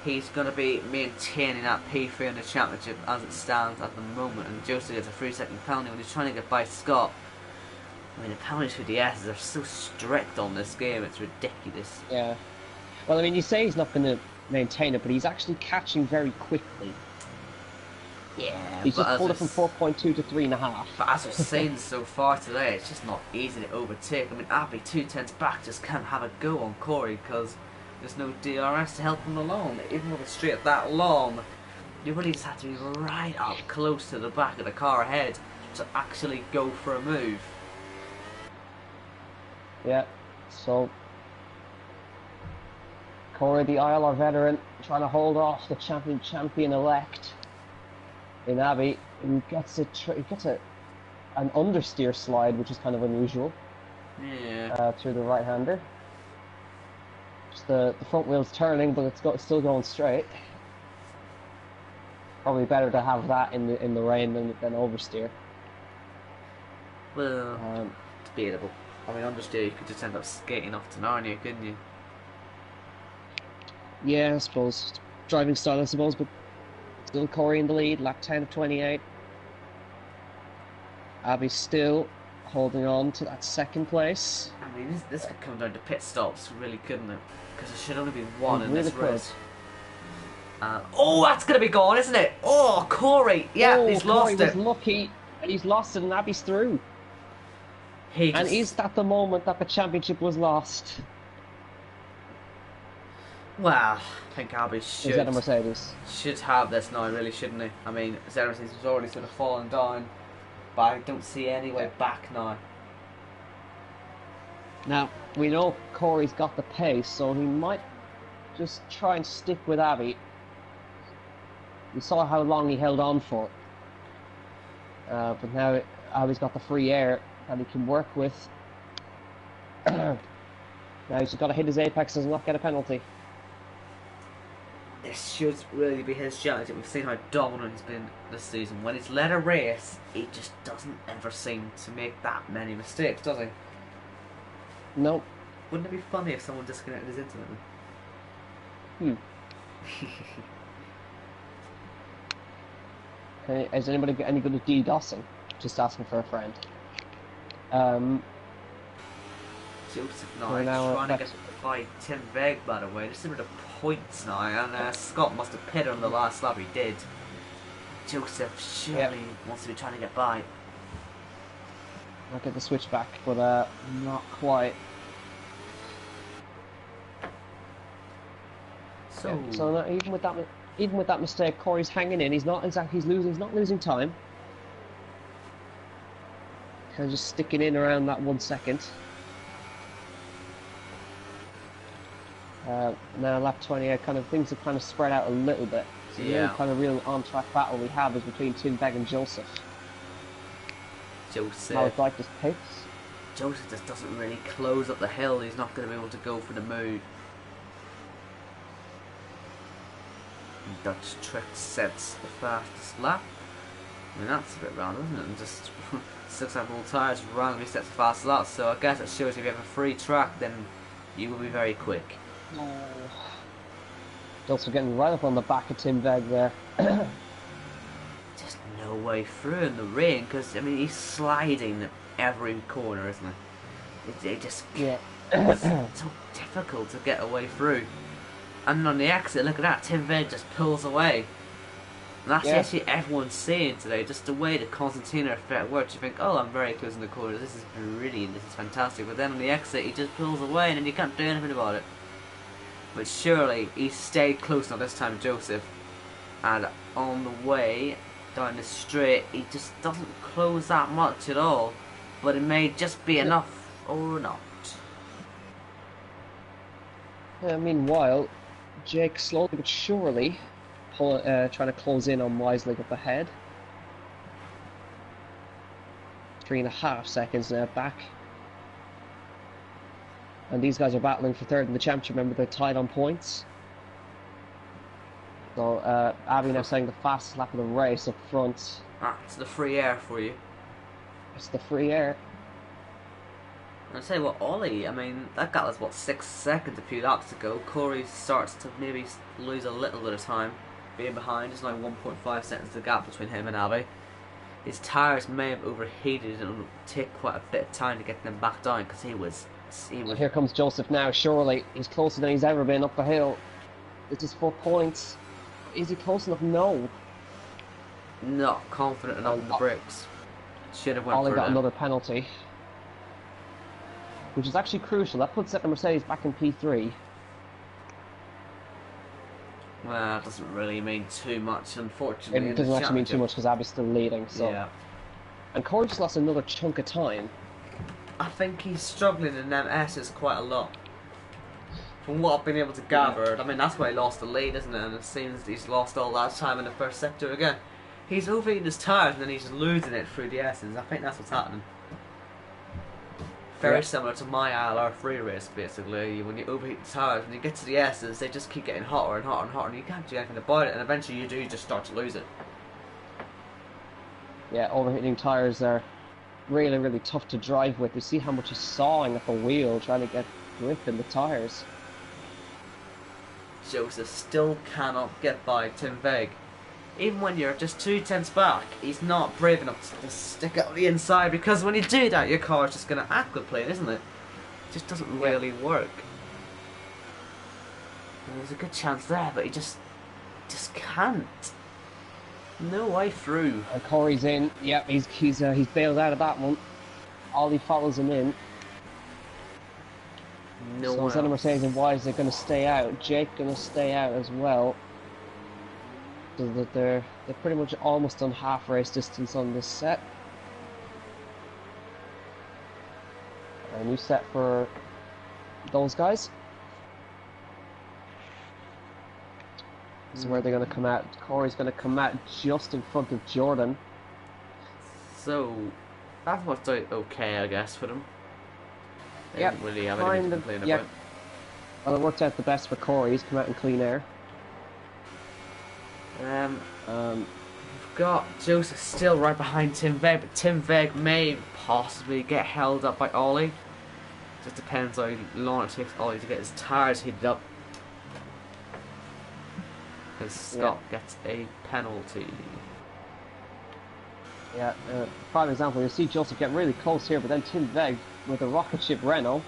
he's going to be maintaining that P3 in the championship as it stands at the moment. And Joseph gets a 3-second penalty when he's trying to get by Scott. I mean, the penalties for the S's are so strict on this game, it's ridiculous. Yeah. Well, I mean, you say he's not going to maintain it, but he's actually catching very quickly. Yeah, he's just pulled it from 4.2 to 3.5. But as we've seen so far today, it's just not easy to overtake. I mean, Abby 2/10 back just can't have a go on Corey because there's no DRS to help him along. Even with a straight that long, you really just have to be right up close to the back of the car ahead to actually go for a move. Yeah, so Corey, the ILR veteran, trying to hold off the champion-elect in Abbey. He gets an understeer slide, which is kind of unusual. Yeah. Through the right-hander. Just the front wheel's turning, but it's still going straight. Probably better to have that in the rain than oversteer. Well, debatable. I mean, understeer, you could just end up skating off to Narnia, couldn't you? Yeah, I suppose. Driving style, I suppose, but still Corey in the lead, lap 10 of 28. Abby still holding on to that second place. I mean, this could come down to pit stops, really, couldn't it? Because there should only be one in really this race. Oh, that's going to be gone, isn't it? Oh, Corey! Yeah, he's lost it. Corey was lucky, and he's lost it, and Abby's through. And is that the moment that the championship was lost? Well, I think Abby should have this now, really, shouldn't he? I mean, Zeta Mercedes was already sort of falling down, but I don't see any way back now. Now, we know Corey's got the pace, so he might just try and stick with Abby. We saw how long he held on for. But now Abby's got the free air that he can work with. Now he's just got to hit his apex and not get a penalty. this should really be his challenge. We've seen how dominant he's been this season. When he's led a race, he just doesn't ever seem to make that many mistakes, does he? No. Wouldn't it be funny if someone disconnected his internet? Okay, is anybody got any good at DDoSing? Just asking for a friend. Joseph now trying to get by Tim Veg, by the way. This is the points now, and Scott must have pitted on the last lap. He did. Joseph surely wants to be trying to get by. Might get the switch back, but not quite. So no, even with that mistake, Corey's hanging in. He's not exactly he's not losing time. Kind of just sticking in around that 1 second. Now lap 28, kind of things have kind of spread out a little bit. So the only kind of real on-track battle we have is between Tim Veg and Joseph. How it's like this pace. Joseph just doesn't really close up the hill. He's not going to be able to go for the move. Dutch trick sets the fastest lap. I mean, that's a bit random, isn't it? And just successful tyres randomly sets the fastest lap. So I guess it shows if you have a free track, then you will be very quick. Also getting right up on the back of Tim Veg there. Just no way through in the rain, because I mean he's sliding every corner, isn't it? It just it's so difficult to get away through. And on the exit, look at that, Tim Veg just pulls away. And that's actually everyone's saying today, just the way the Constantina effect works. You think, oh, I'm very close in the corner, this is brilliant, this is fantastic. But then on the exit, he just pulls away and then you can't do anything about it. But surely, he stayed close enough this time, Joseph. And on the way down the straight, he just doesn't close that much at all. But it may just be enough, or not. Meanwhile, Jake slowly but surely trying to close in on Wisely up ahead. 3.5 seconds now back. And these guys are battling for third in the championship. Remember, they're tied on points. So Abby now saying the fastest lap of the race up front. It's the free air for you. It's the free air. I'll tell you what, Ollie, I mean, that got us, what, 6 seconds a few laps ago. Corey starts to maybe lose a little bit of time being behind. There's now 1.5 seconds the gap between him and Abby. His tyres may have overheated and it will take quite a bit of time to get them back down because he was... Here comes Joseph now, surely. He's closer than he's ever been up the hill. This is 4 points. Is he close enough? No. Not confident enough in the brakes. Should have went Ollie for got them. another penalty. Which is actually crucial. That puts the Mercedes back in P3. Well, it doesn't really mean too much, unfortunately. It doesn't actually mean too much because Abby's still leading. So. Yeah. And Corey just lost another chunk of time. I think he's struggling in them S's quite a lot. From what I've been able to gather, I mean, that's why he lost the lead, isn't it? And it seems that he's lost all that time in the first sector again. He's overheating his tyres and then he's losing it through the S's. I think that's what's happening. Very similar to my ILR3 race, basically. When you overheat the tyres, when you get to the S's, they just keep getting hotter and hotter and hotter, and you can't do anything about it, and eventually you do just start to lose it. Yeah, overheating tyres are really, really tough to drive with. You see how much he's sawing at the wheel, trying to get grip in the tyres. Joseph still cannot get by Tim Veg. Even when you're just 2 tenths back, he's not brave enough to stick out the inside, because when you do that, your car's just going to aquaplane, isn't it? It just doesn't really work. And there's a good chance there, but he just can't. No way through. And Corey's in. Yep, he's bailed out of that one. Ollie follows him in. No so one instead of else. Mercedes and Wise, they're going to stay out. Jake going to stay out as well. So that they're pretty much almost on half race distance on this set. A new set for those guys. This is where they're going to come out. Corey's going to come out just in front of Jordan. So, that worked out okay, I guess, for them. They didn't really have anything to complain about. Well, it worked out the best for Corey. He's come out in clean air. Um, We've got Joseph still right behind Tim Veg, but Tim Veg may possibly get held up by Ollie. Just depends how long it takes Ollie to get his tires heated up. Because Scott gets a penalty. Yeah, prime example, you see Joseph get really close here, but then Tim Veg with a rocket ship Renault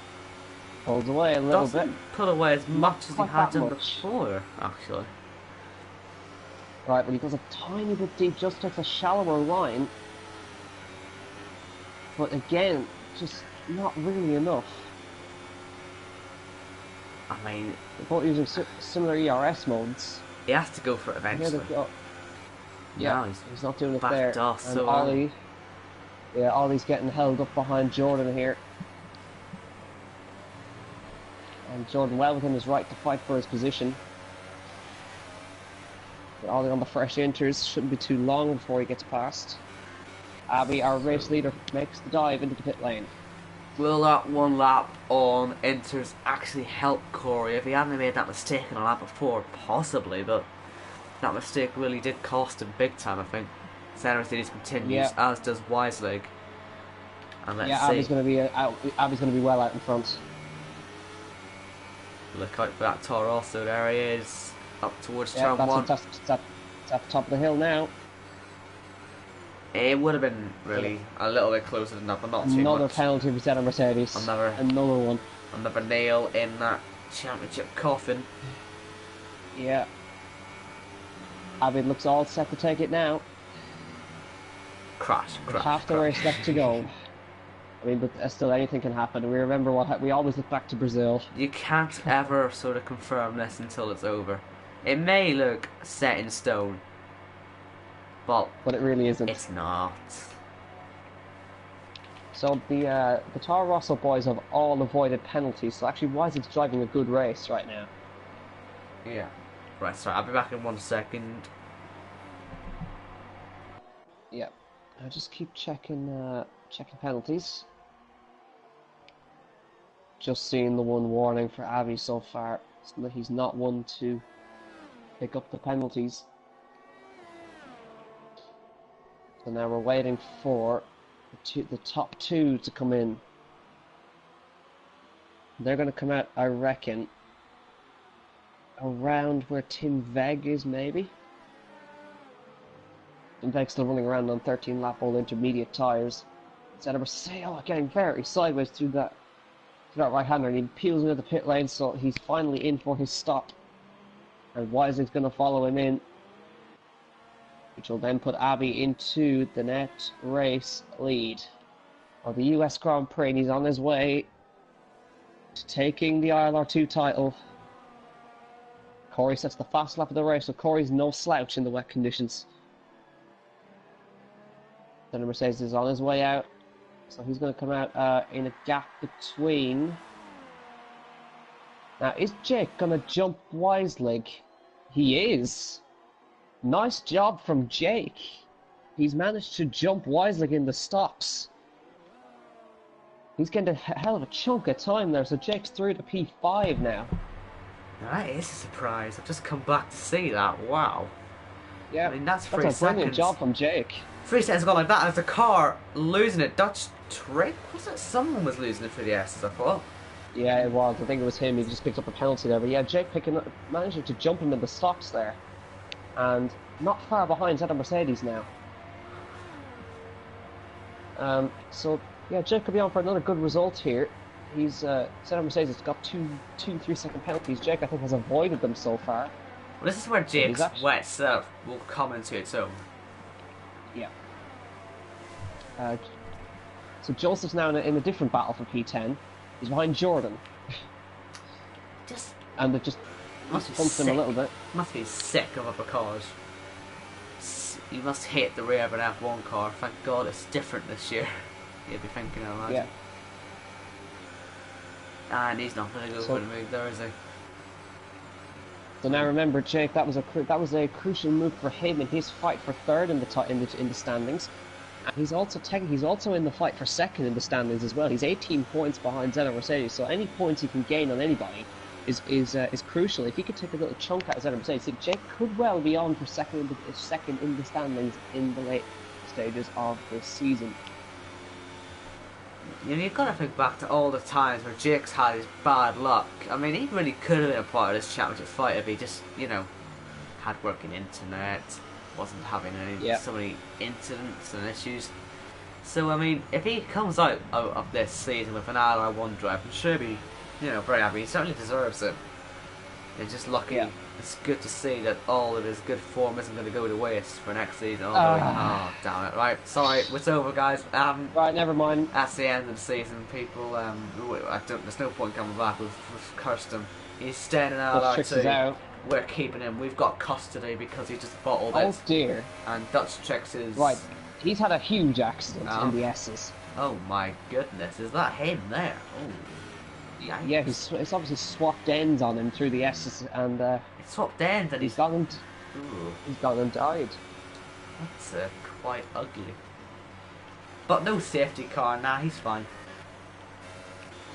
pulls away a little bit. Put away as much as he had done much before, actually. Right, but he goes a tiny bit deep, just takes a shallower line. But again, just not really enough. I mean, they're both using similar ERS modes. He has to go for it eventually. Yeah, he's not doing it there. And so Ollie, Ollie's getting held up behind Jordan here. And Jordan well within his right to fight for his position. But Ollie on the fresh enters, shouldn't be too long before he gets past. Abby, our race leader, makes the dive into the pit lane. Will that one lap on enters actually help Corey? If he hadn't made that mistake in a lap before, possibly, but that mistake really did cost him big time, I think. Center Cities continues, as does Wiseleg. And let's see. Abby's going to be Abby's going to be well out in front. Look out for that Toro also. There he is, up towards turn one. It's at the top of the hill now. It would have been really a little bit closer than that, but not too much. Another penalty for Zeta Mercedes. Another one. Another nail in that championship coffin. Yeah. Abby looks all set to take it now. Crash. Half the race left to go. I mean, but still anything can happen. We remember we always look back to Brazil. You can't ever sort of confirm this until it's over. It may look set in stone, but it really isn't. It's not. So the Toro Rosso boys have all avoided penalties. So actually, Wise's driving a good race right now. Yeah. Right. Sorry, I'll be back in 1 second. Yeah. I just keep checking penalties. Just seeing the one warning for Avi so far, so that he's not one to pick up the penalties. So now we're waiting for the top two to come in. They're going to come out, I reckon, around where Tim Veg is, maybe. Tim Veg's still running around on 13-lap old intermediate tyres. Instead of Marcelo getting very sideways through that right-hander, and he peels into the pit lane, so he's finally in for his stop. And Wising's going to follow him in, which will then put Abbey into the net race lead of the US Grand Prix, and he's on his way to taking the ILR2 title. Corey sets the fast lap of the race, so Corey's no slouch in the wet conditions. Then Mercedes is on his way out, so he's going to come out in a gap between. Now, is Jake going to jump Wiseleg? He is. Nice job from Jake. He's managed to jump Wiseleg in the stops. He's getting a hell of a chunk of time there, so Jake's through to P5 now. That is a surprise. I've just come back to see that. Wow. Yeah, I mean, that's 3 a seconds. brilliant job from Jake. 3 seconds gone like that, and the car losing it. Dutch Trick? Was it? Someone was losing it for the S's, I thought. Yeah, it was. I think it was him. He just picked up a penalty there. But yeah, Jake managing to jump him in the stops there. And not far behind Zeta Mercedes now. So, yeah, Jake could be on for another good result here. He's Zeta Mercedes has got two 3-second penalties. Jake, I think, has avoided them so far. Well, this is where Jake's wet self will come into its own. Yeah. So Joseph's now in a different battle for P10. He's behind Jordan. And they've just bumped him a little bit. Must be sick of a because you must hate the rear of an F1 car. Thank God it's different this year. You'd be thinking, I imagine. Yeah. And he's not going to go for the move there, is he? So now remember, Jake, that was a crucial move for him in his fight for third in the standings. And he's also in the fight for second in the standings as well. He's 18 points behind Zeta Mercedes, so any points he can gain on anybody is crucial. If he could take a little chunk out of Mercedes, Jake could well be on for second in the standings in the late stages of this season. You know, you've got to think back to all the times where Jake's had his bad luck. I mean, he really could have been a part of this championship fight if he just, you know, had working internet, wasn't having so many incidents and issues. So, I mean, if he comes out of this season with an ILR1 drive, I'm sure he'll be, you know, very happy. He certainly deserves it. He's just lucky. Yeah. It's good to see that all of his good form isn't going to go to waste for next season. Oh, damn it. Right, sorry, it's over, guys. Right, never mind. That's the end of the season, people. There's no point coming back. We've cursed him. He's staying in ILR2. We're keeping him. We've got custody because he just bottled it. Oh, dear. And Dutch Tricks is... Right, he's had a huge accident in the S's. Oh, my goodness. Is that him there? Oh. Yikes. Yeah, it's obviously swapped ends on him through the S's, and it's swapped ends, and he's gone and died. That's quite ugly. But no safety car. Nah, he's fine.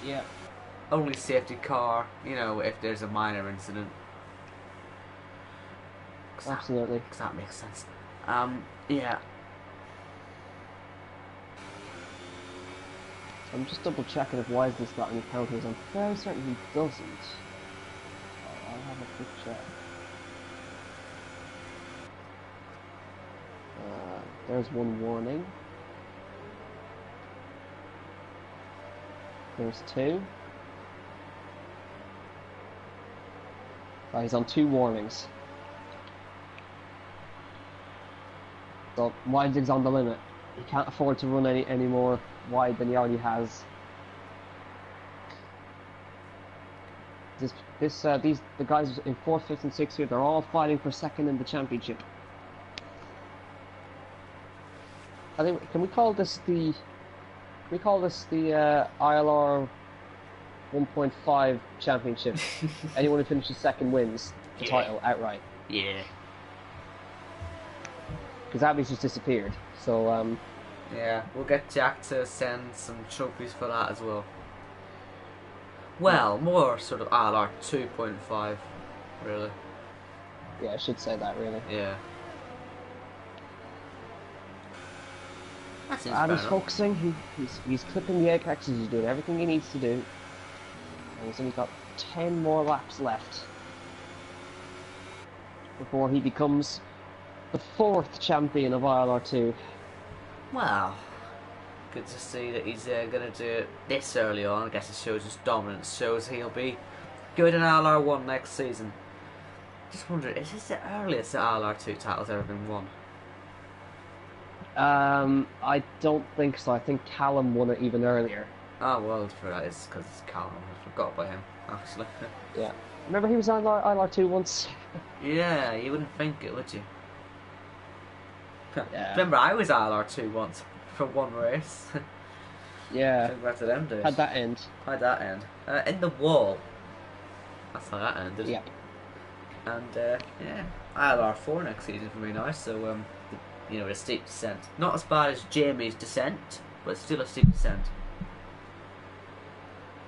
Yeah. Only safety car, you know, if there's a minor incident. Absolutely. Because that makes sense. Yeah. I'm just double checking if Wisely's got any counters. I'm fairly certain he doesn't. I'll have a quick check. There's one warning. There's two. Oh, he's on 2 warnings. So Wisely's on the limit. He can't afford to run any more wide than he already has. The guys in 4th, 5th, and 6th here, they're all fighting for second in the championship. I think can we call this the ILR 1.5 championship? Anyone who finishes second wins the title outright. Yeah. Because Abby's just disappeared. So yeah, we'll get Jack to send some trophies for that as well. Well, more sort of ILR 2.5, really. Yeah, I should say that, really. Yeah. Abby's focusing, he's clipping the apexes, he's doing everything he needs to do. And he's only got 10 more laps left before he becomes the 4th champion of ILR2. Wow. Good to see that he's going to do it this early on. I guess it shows his dominance, shows he'll be good in ILR1 next season. Just wondering, is this the earliest the ILR2 title's ever been won? I don't think so. I think Callum won it even earlier. Oh, well, for that is because it's Callum. I forgot about him, actually. Yeah. Remember he was on ILR2 once? Yeah, you wouldn't think it, would you? Yeah. Remember, I was ILR2 once for one race. Yeah. Think back to them days. How'd that end? How'd that end? In the wall. That's how that ended. Yep. And yeah, ILR4 next season for me now. So you know, a steep descent. Not as bad as Jamie's descent, but still a steep descent.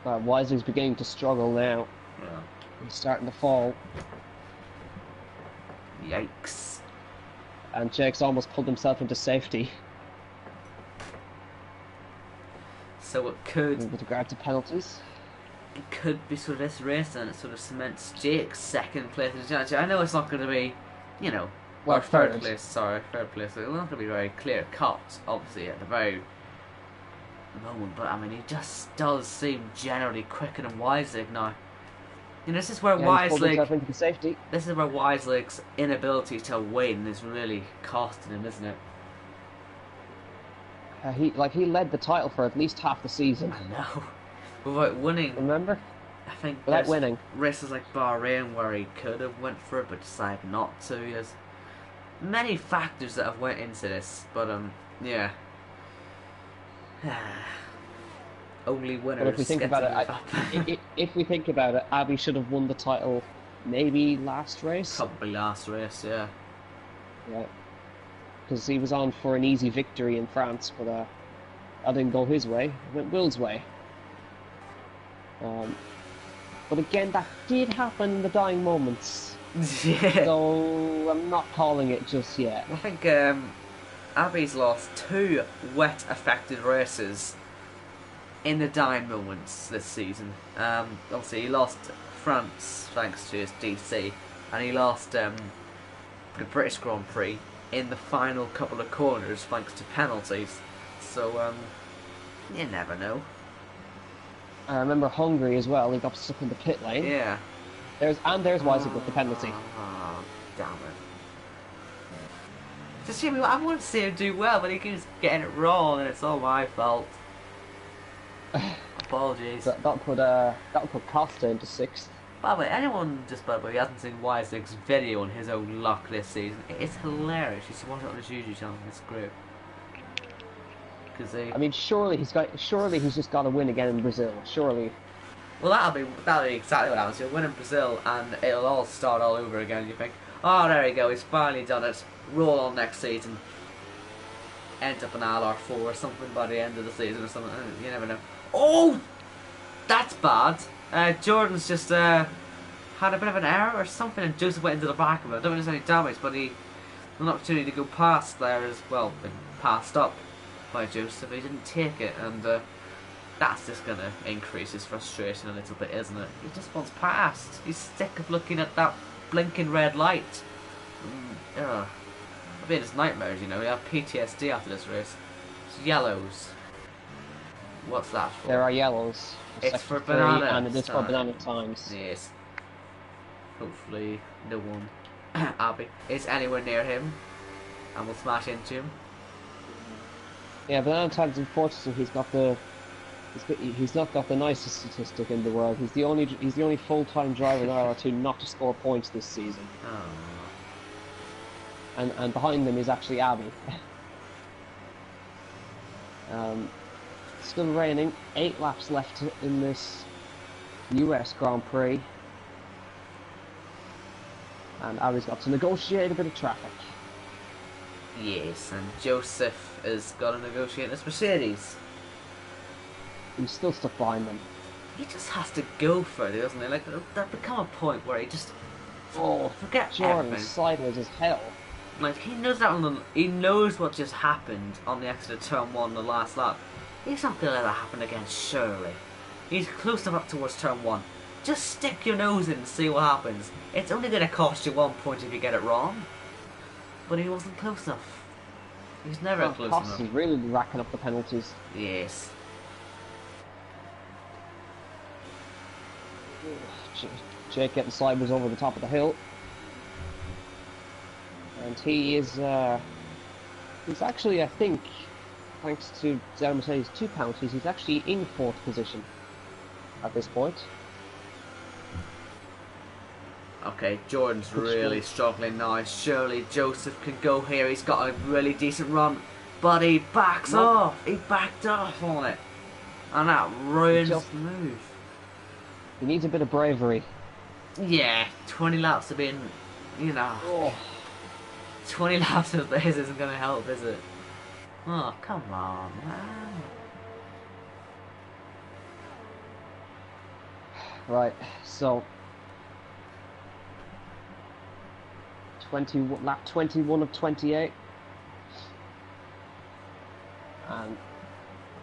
Wisely's beginning to struggle now. Yeah. He's starting to fall. Yikes. And Jake's almost pulled himself into safety. So it could... with regard to penalties? It could be sort of this race, and it sort of cements Jake's second place in the championship. I know it's not going to be, you know... Well, third place, sorry, third place. It's not going to be very clear cut, obviously, at the very moment. But, I mean, he just does seem generally quicker than Wiselig now. You know, this is where This is where Wiselig's inability to win is really costing him, isn't it? He led the title for at least half the season. I know. Without winning. Remember? I think without winning. Races like Bahrain where he could have went for it but decided not to. There's many factors that have went into this, but yeah. Only winners. But if we think about it, if we think about it, Abby should have won the title maybe last race. Probably last race, yeah. Yeah. Because he was on for an easy victory in France, but that didn't go his way. It went Will's way. But again, that did happen in the dying moments. Yeah. So I'm not calling it just yet. I think Abbey's lost 2 wet-affected races in the dying moments this season. Obviously, he lost France thanks to his DC, and he lost the British Grand Prix in the final couple of corners thanks to penalties. So, you never know. I remember Hungary as well. He got stuck in the pit lane. Yeah. There's Weisig with the penalty. Oh, damn it. It's a shame. I want to see him do well, but he keeps getting it wrong, and it's all my fault. Apologies. That'll put Costa into 6th. By the way, anyone just by the way who hasn't seen Weisig's video on his own luck this season, it's hilarious. You should watch it on his YouTube channel. It's great. I mean, surely he's just got to win again in Brazil. Surely. Well, that'll be exactly what happens. He'll win in Brazil, and it'll all start all over again. You think, oh, there you go. He's finally done it. Roll on next season. End up in ILR4 or something by the end of the season or something. You never know. Oh, that's bad. Jordan's just had a bit of an error or something, and Joseph went into the back of it. I don't know if there's any damage, but he had an opportunity to go past there as well, been passed up by Joseph. He didn't take it, and that's just going to increase his frustration a little bit, isn't it? He just wants past. He's sick of looking at that blinking red light. I mean, it's nightmares, you know. We have PTSD after this race. It's yellows. What's that for? There are yellows. It's for banana. And it is for banana times. Yes. Hopefully no one, Abby, is anywhere near him and will smash into him. Yeah, banana times, unfortunately, he's not got the nicest statistic in the world. He's the only full-time driver in ILR2 not to score points this season. Oh. And behind them is actually Abby. Still raining. 8 laps left in this US Grand Prix. And Abby's got to negotiate a bit of traffic. Yes, and Joseph is got to negotiate this Mercedes. He's still stuck behind them. He just has to go further, doesn't he? Like, there'll become a point where he just forget Jordan everything. Sideways as hell. Like, he knows that he knows what just happened on the exit of turn 1 the last lap. He's not going to let that happen again, surely. He's close enough up towards turn 1. Just stick your nose in and see what happens. It's only going to cost you 1 point if you get it wrong. But he wasn't close enough. He's never close enough. He's really racking up the penalties. Yes. Jake getting sideways over the top of the hill. And he is, he's actually, I think, thanks to Mercedes 2 penalties, he's actually in 4th position at this point. Okay, Jordan's really struggling now. Surely Joseph can go here. He's got a really decent run, but he backs off. He backed off on it, and that ruins the move. He needs a bit of bravery. Yeah, 20 laps have been, you know, 20 laps of this isn't going to help, is it? Oh, come on, man. Right, so lap 21 of 28, and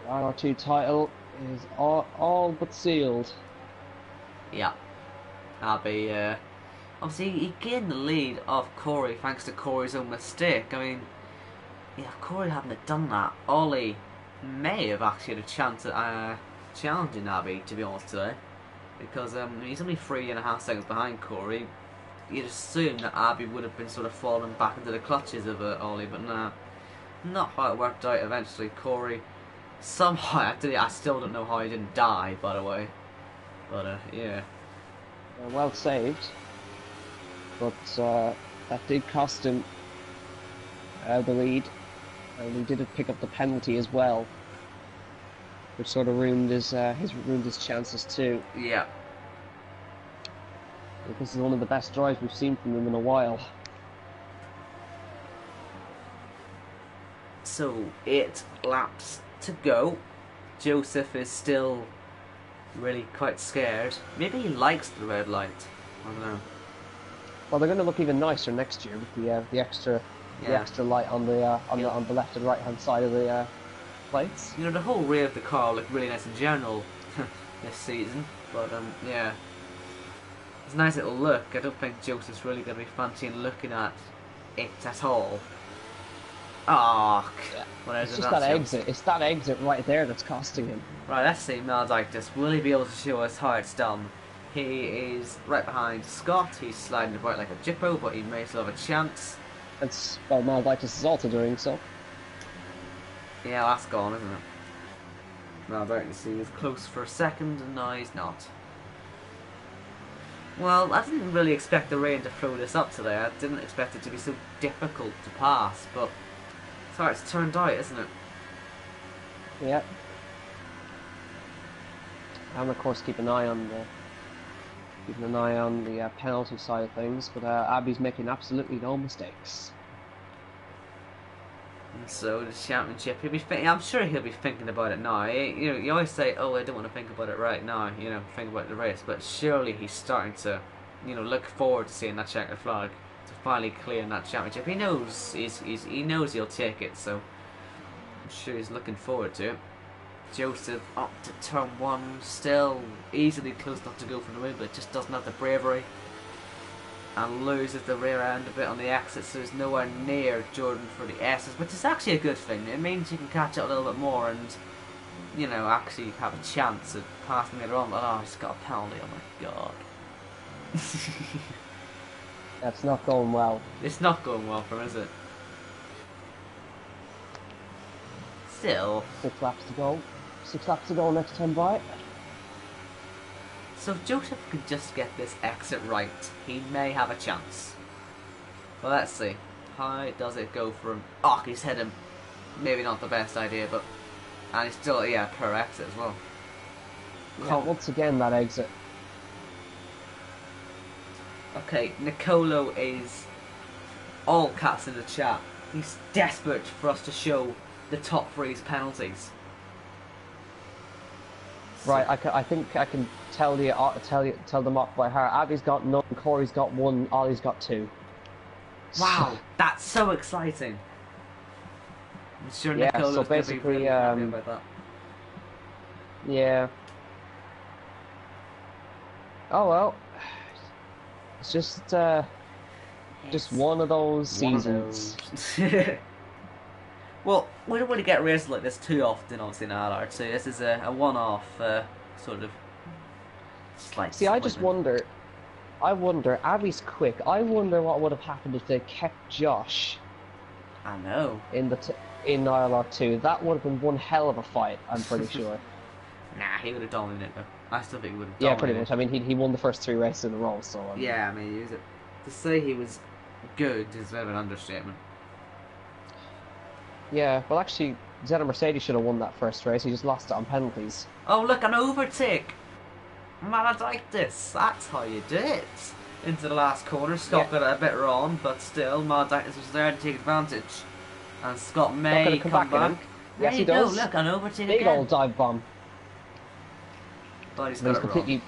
the ILR2 title is all but sealed. Yeah, Abby, obviously he gained the lead of Corey thanks to Corey's own mistake. I mean, yeah, if Corey hadn't have done that, Ollie may have actually had a chance at challenging Abby, to be honest today, because he's only 3.5 seconds behind Corey. You'd assume that Abby would have been sort of falling back into the clutches of Ollie, but nah, not how it worked out. Eventually, Corey somehow, actually, I still don't know how he didn't die, by the way. But yeah. Well saved, but that did cost him the lead, and he did pick up the penalty as well, which sort of ruined his chances too. Yeah. This is one of the best drives we've seen from him in a while. So 8 laps to go. Joseph is still really quite scared. Maybe he likes the red light. I don't know. Well, they're going to look even nicer next year with the extra light on the left and right hand side of the plates. You know, the whole rear of the car looked really nice in general this season, but yeah, it's a nice little look. I don't think Joseph's really going to be fancying looking at it at all. Ah, yeah. It's just that exit. It's that exit right there that's costing him. Right, let's see Malditis. Will he be able to show us how it's done? He is right behind Scott. He's sliding about like a jippo, but he may still have a chance. It's well, Malditis is also doing so. Yeah, that's gone, isn't it? Malditis, he was close for a second, and now he's not. Well, I didn't really expect the rain to throw this up today. I didn't expect it to be so difficult to pass, but it's how it's turned out, isn't it? Yeah. And of course, keep an eye on the penalty side of things. But Abby's making absolutely no mistakes. And so the championship, I'm sure he'll be thinking about it now. You know, you always say, "Oh, I don't want to think about it right now." You know, think about the race. But surely he's starting to, you know, look forward to seeing that checkered flag, to finally clearing that championship. He knows he knows he'll take it. So I'm sure he's looking forward to it. Joseph up to turn one, still easily close enough to go for the win, but just doesn't have the bravery. And loses the rear end a bit on the exit, so he's nowhere near Jordan for the S's, which is actually a good thing. It means you can catch up a little bit more and, you know, actually have a chance at passing later on. But oh, he's got a penalty, oh my god. That's not going well. It's not going well for him, is it? Still. 6 laps to go. 6 laps to go next time by. So if Joseph could just get this exit right, he may have a chance. Well, let's see. How does it go for him? Oh, he's hit him. Maybe not the best idea, but... And he's still, yeah, per exit as well. Yeah, once again, that exit. Okay, Nicolo is all caps in the chat. He's desperate for us to show the top three's penalties. Right, I think I can tell them off by heart. Abby's got none, Corey's got 1, Ollie's got 2. Wow, that's so exciting. I'm sure yeah, Nicolo's so going to be really happy about that. Yeah. Oh well. It's just one of those seasons. Well, we don't really get races like this too often, obviously, in ILR2. This is a one-off sort of slight. See, I just wonder. Abby's quick. I wonder what would have happened if they kept Josh. I know. In ILR2, that would have been one hell of a fight. I'm pretty sure. Nah, he would have dominated though. I still think he would have. Yeah, pretty much. I mean, he won the first 3 races in a row, so. Yeah, I mean, to say he was good is a bit of an understatement. Yeah, well, actually, Zeta Mercedes should have won that first race. He just lost it on penalties. Oh, look, an overtake! Maladitis, that's how you do it. Into the last corner, Scott got it a bit wrong, but still, Maladitis was there to take advantage. And Scott may come back. Yes, he does. Look, an overtake Big again. old dive bomb. But he's completely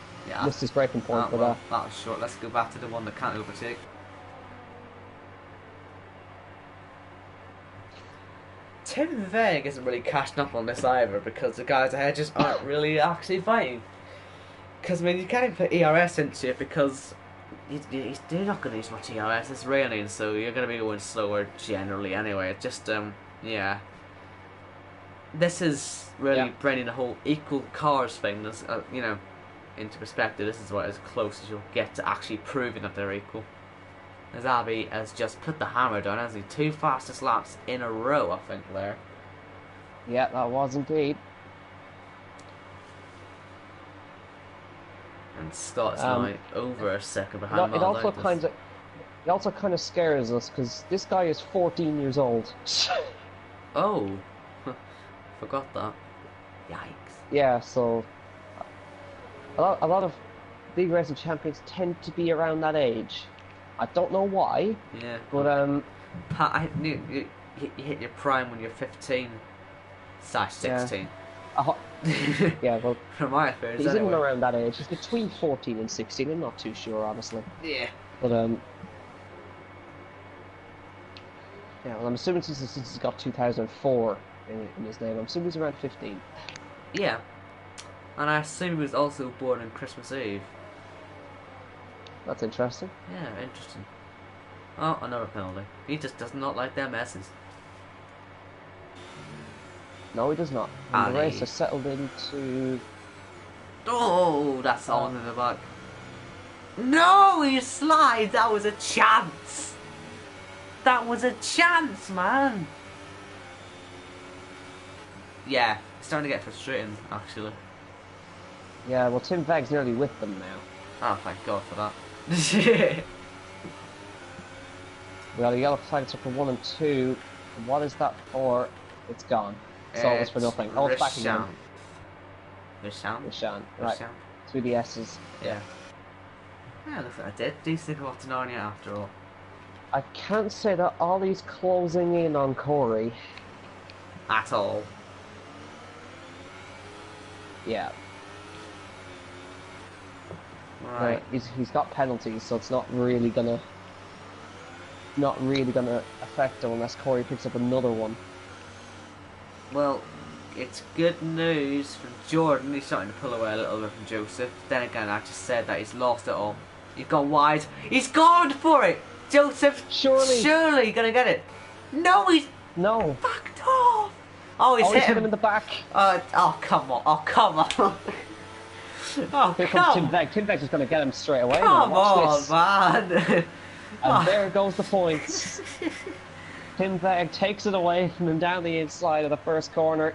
missed his braking point. Well, that was short. Let's go back to the one that can't overtake. Tim Veg isn't really cashing up on this either because the guys ahead just aren't really actually fighting. Because, I mean, you can't even put ERS into it because you're not going to use much ERS. It's raining, so you're going to be going slower generally anyway. It just, yeah. This is really bringing the whole equal cars thing, this, you know, into perspective. This is what as close as you'll get to actually proving that they're equal. As Abby has just put the hammer down, hasn't he? 2 fastest laps in a row, I think, there. Yeah, that was indeed. And Scott's now over a second behind it also kind of scares us because this guy is 14 years old. Oh, forgot that. Yikes. Yeah, so a lot of big racing champions tend to be around that age. I don't know why. Yeah. But Pat, you hit your prime when you're 15/16. Uh, yeah, well, From my experience, he's in anyway. and around that age. He's between 14 and 16. I'm not too sure, honestly. Yeah. But yeah. Well, I'm assuming since he's got 2004 in his name, I'm assuming he's around 15. Yeah. And I assume he was also born on Christmas Eve. That's interesting. Yeah, interesting. Oh, another penalty. He just does not like their messes. No, he does not. And the Ali. race has settled into... Oh, that's on in the back. No, he slides. That was a chance. That was a chance, man. Yeah, it's starting to get frustrating, actually. Yeah, well, Tim Vegg's nearly with them now. Oh, thank God for that. We got a yellow flag for 1 and 2. What is that for? It's gone. So it's for nothing. Oh, it's back again. Rishan. Right. Through the S's. Yeah. Yeah, looks like I did decently go off to Narnia after all. I can't say that Ollie's closing in on Corey. At all. Yeah. Right. He's got penalties, so it's not really gonna affect him unless Corey picks up another one. Well, it's good news for Jordan. He's starting to pull away a little bit from Joseph. Then again, I just said that he's lost it all. He's gone wide. He's gone for it! Joseph, surely gonna get it. No, he's fucked off. Oh, he's hit him in the back. Oh, come on. Oh, come on. Oh, Here comes Tim Vegg. Tim Vegg's just gonna get him straight away. Come on, man. And there goes the points. Tim Vegg takes it away from him down the inside of the first corner.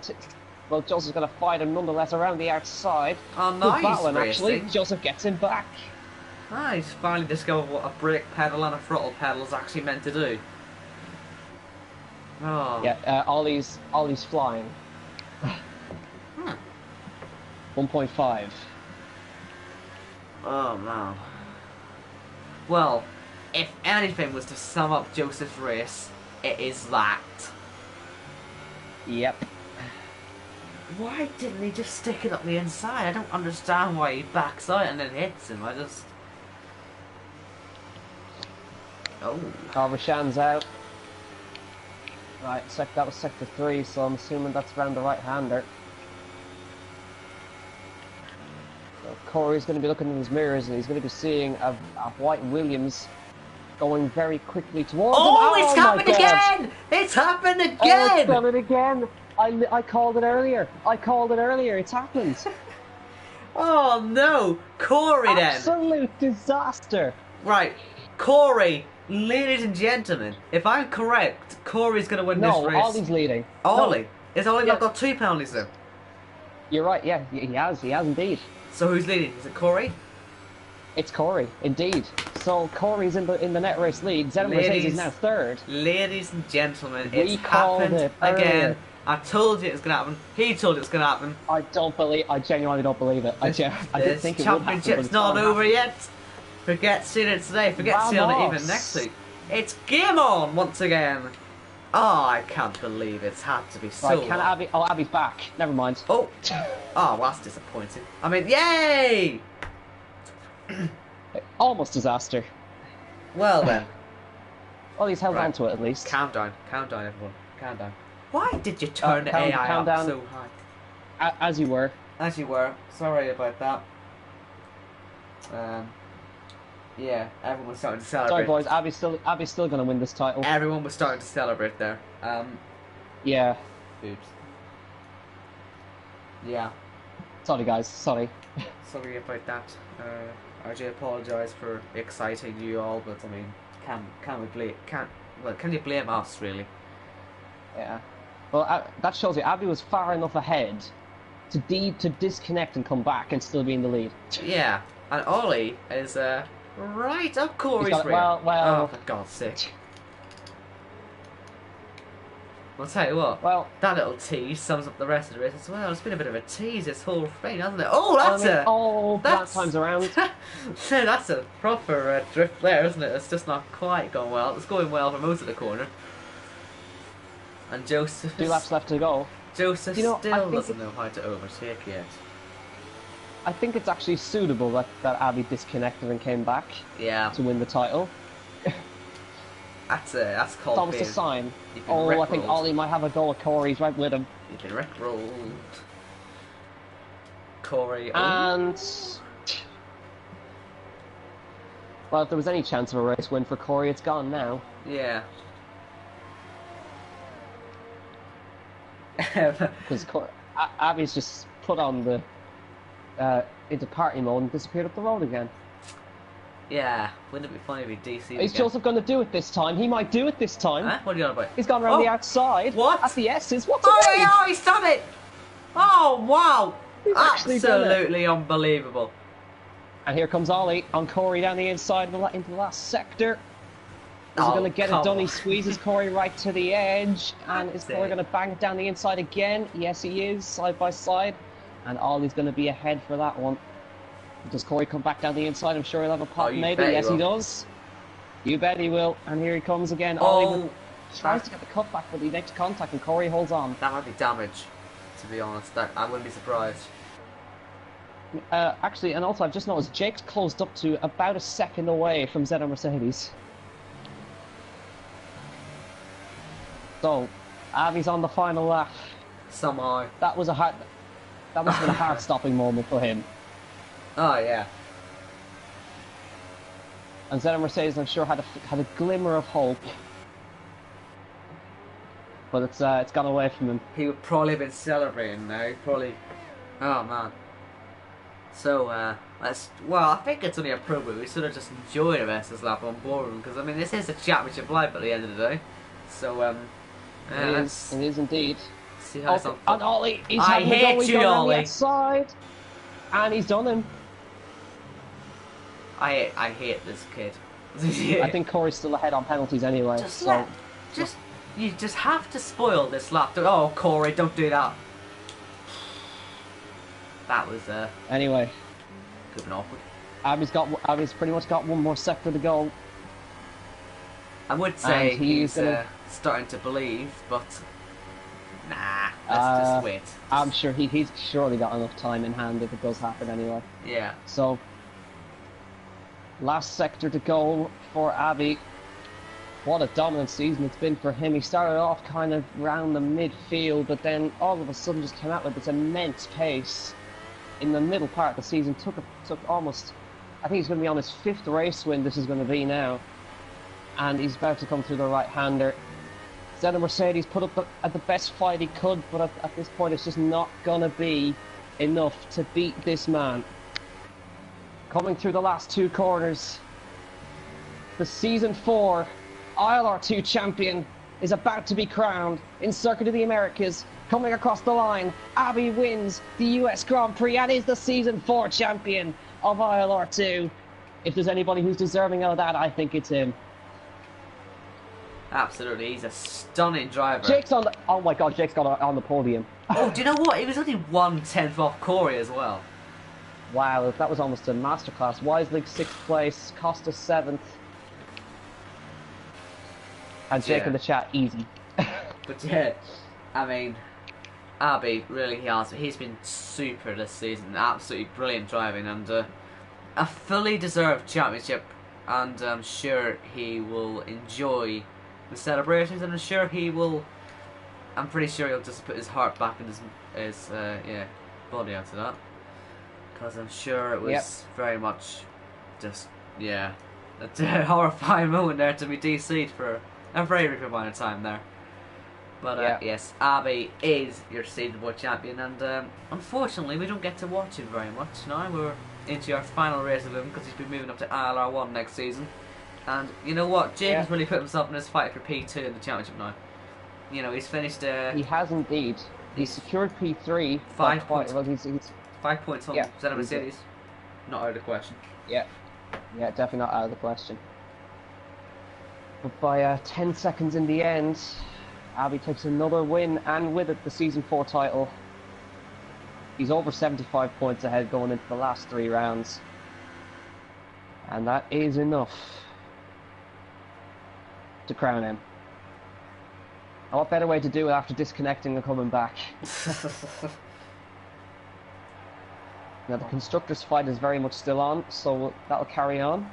Well, Joseph's going to fight him nonetheless around the outside. Oh, nice. Good battling, actually. Joseph gets him back. Nice. Finally discovered what a brake pedal and a throttle pedal is actually meant to do. Oh. Yeah, Ollie's flying. 1.5. Oh, man. Well, if anything was to sum up Joseph's race, it is that. Yep. Why didn't he just stick it up the inside? I don't understand why he backs out and then hits him. I just... Oh. Rishan's out. Right, that was sector 3, so I'm assuming that's around the right-hander. So Corey's going to be looking in his mirrors and he's going to be seeing a white Williams going very quickly towards him. Oh, it's happened again! It's happened again! Oh, it's done it again! I called it earlier. It's happened. Oh no! Corey then! Absolute disaster! Right, Corey, ladies and gentlemen, if I'm correct, Corey's going to win this race. No, Ollie's leading. Ollie? Is Ollie not got 2 penalties then? You're right, yeah, he has indeed. So who's leading? Is it Corey? It's Corey, indeed. So Corey's in the net race lead. Zenit Mercedes is now 3rd. Ladies and gentlemen, it's happened again. I told you it was going to happen. He told you it was going to happen. I genuinely don't believe it. I didn't think it would happen. Championship's not over yet. Forget seeing it today. Forget seeing it even next week. It's game on once again. Oh, I can't believe it's had to be so long. Abby? Oh, Abby's back. Never mind. Oh, well, that's disappointing. I mean, yay! Almost disaster. Well then. Well, he's held on to it at least. Countdown, everyone. Countdown. Why did you turn the AI up so high? As you were. As you were. Sorry about that. Yeah, everyone was starting to celebrate. Sorry, boys. Abby's still going to win this title. Everyone was starting to celebrate there. Yeah. Oops. Yeah. Sorry, guys. Sorry. Sorry about that. RJ, apologise for exciting you all, but I mean, can you blame us really? Yeah. Well, that shows you Abby was far enough ahead to disconnect and come back and still be in the lead. Yeah, and Ollie is right up Corey's rear. Well. Oh, for God's sake. I'll tell you what. Well, that little tease sums up the rest of the race as well. It's been a bit of a tease this whole thing, hasn't it? Oh, that's time's around. That's a proper drift there, isn't it? It's just not quite going well. It's going well for most of the corner. And Joseph. 2 laps left to go. Joseph You know, still doesn't know how to overtake yet. I think it's actually suitable that Abby disconnected and came back Yeah. to win the title. That's called It's almost being... a sign. You've been Oh, I think rickrolled. Ollie might have a go at Corey. He's right with him. You've been rickrolled. Corey... And... Well, if there was any chance of a race win for Corey, it's gone now. Yeah. Because Abby's just put on the... into party mode and disappeared up the road again. Yeah, wouldn't it be funny if he DC'd Is again? Joseph going to do it this time? He might do it this time. Huh? What are you on about? He's gone around the outside. What? At the S's. What's Oh, it? yeah, oh, he's done it! Oh, wow! He's actually done it. Absolutely unbelievable. And here comes Ollie on Corey down the inside into the last sector. Is he Oh, going to get it come done? He on. squeezes Corey right to the edge. And is That's Corey it. going to bang it down the inside again? Yes, he is, side by side. And Ollie's going to be ahead for that one. Does Corey come back down the inside? I'm sure he'll have a pop, you maybe. bet he Yes, he will. does. You bet he will. And here he comes again. Ollie Oh, tries to get the cutback, but he makes contact, and Corey holds on. that might be damage, to be honest. I wouldn't be surprised. Actually, and also I've just noticed Jake's closed up to about a second away from Zeta Mercedes. So, Avi's on the final lap. Somehow. That must have been a heart-stopping moment for him. Oh, yeah. And Zeta Mercedes, I'm sure, had a glimmer of hope, but it's gone away from him. He would probably have been celebrating now. Probably. Oh, man. So, well, I think it's only appropriate. We sort of just enjoy the rest of this lap on board because, I mean, this is a championship life at the end of the day. So, It is indeed. see how it's Okay, on. and Ollie, he's I having a hate go, he's you, going around Ollie. the outside, and he's done him. I hate this kid. I think Corey's still ahead on penalties anyway. You just have to spoil this lap. Oh, Corey, don't do that. That was Anyway, could have been awkward. Abby's pretty much got one more sector to go. I would say And he's gonna- starting to believe, but nah. Let's just wait. I'm sure he's surely got enough time in hand if it does happen anyway. Yeah. So, last sector to go for Abby. What a dominant season it's been for him. He started off kind of round the midfield, but then all of a sudden just came out with this immense pace in the middle part of the season. Took almost, I think he's going to be on his 5th race win. This is going to be now, and he's about to come through the right-hander. Zeta Mercedes put up the best fight he could, but at this point it's just not going to be enough to beat this man. Coming through the last 2 corners, the Season 4 ILR2 champion is about to be crowned in Circuit of the Americas. Coming across the line, Abby wins the US Grand Prix and is the Season 4 champion of ILR2. If there's anybody who's deserving of that, I think it's him. Absolutely, he's a stunning driver. Jake's on the... Oh my god, Jake's got on the podium. Oh, do you know what? He was only 1/10 off Corey as well. Wow, that was almost a masterclass. Wiselig 6th place, Costa 7th. And Jake Yeah. in the chat, easy. But yeah, I mean, Abby really he's been super this season. Absolutely brilliant driving and a fully deserved championship. And I'm sure he will enjoy the celebrations. And I'm pretty sure he'll just put his heart back in his body after that. Because I'm sure it was very much just a horrifying moment there to be DC'd for a very brief amount of time there. But yes, Abby is your Season 4 champion, and unfortunately we don't get to watch him very much now. We're into our final race of him because he's been moving up to ILR1 next season. And you know what? Jake has really put himself in this fight for P2 in the championship now. You know, he's finished... he has indeed. He's secured P3. 5 points. Well, he's 5 points on Zeta Mercedes. Not out of the question. Yeah, definitely not out of the question. But by 10 seconds in the end, Abby takes another win, and with it the Season 4 title. He's over 75 points ahead going into the last 3 rounds. And that is enough to crown him. And what better way to do it after disconnecting and coming back? Now the constructors' fight is very much still on, so that'll carry on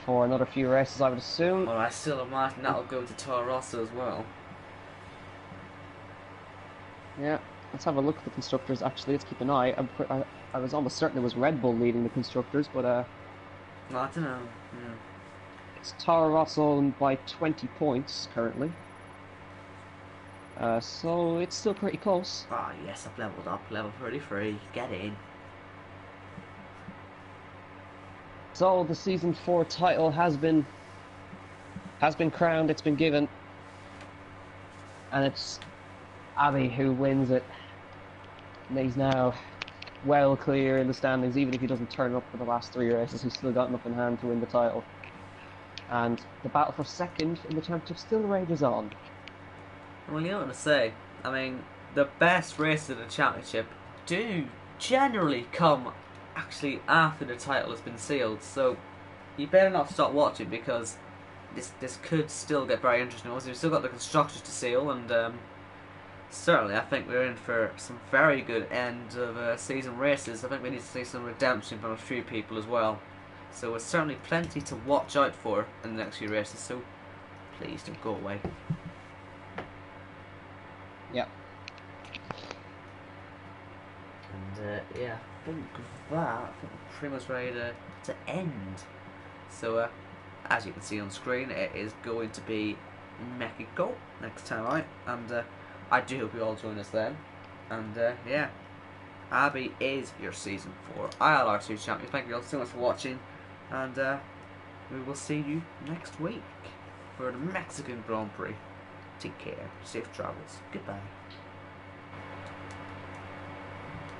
for another few races, I would assume. Well, I still imagine that'll go to Toro Rosso as well. Yeah, let's have a look at the constructors. Actually, let's keep an eye. I was almost certain it was Red Bull leading the constructors, but I don't know. Yeah. It's Toro Rosso by 20 points currently. So it's still pretty close. Ah, yes, I've leveled up, level 33. Get in. So the season 4 title has been crowned. It's been given, and it's Abbey who wins it. And he's now well clear in the standings. Even if he doesn't turn up for the last 3 races, he's still got enough in hand to win the title. And the battle for second in the championship still rages on. Well, you know what to say. I mean, the best races of the championship do generally come actually after the title has been sealed. So you better not stop watching, because this could still get very interesting. Also, we've still got the constructors to seal, and certainly I think we're in for some very good end of season races. I think we need to see some redemption from a few people as well. So there's certainly plenty to watch out for in the next few races. So please don't go away. Yeah. And yeah, I think we're pretty much ready to end. So as you can see on screen, it is going to be Mexico next time out, and I do hope you all join us then. And yeah, Abby is your season 4 ILR2 champion. Thank you all so much for watching, and we will see you next week for the Mexican Grand Prix. Take care, safe travels, goodbye.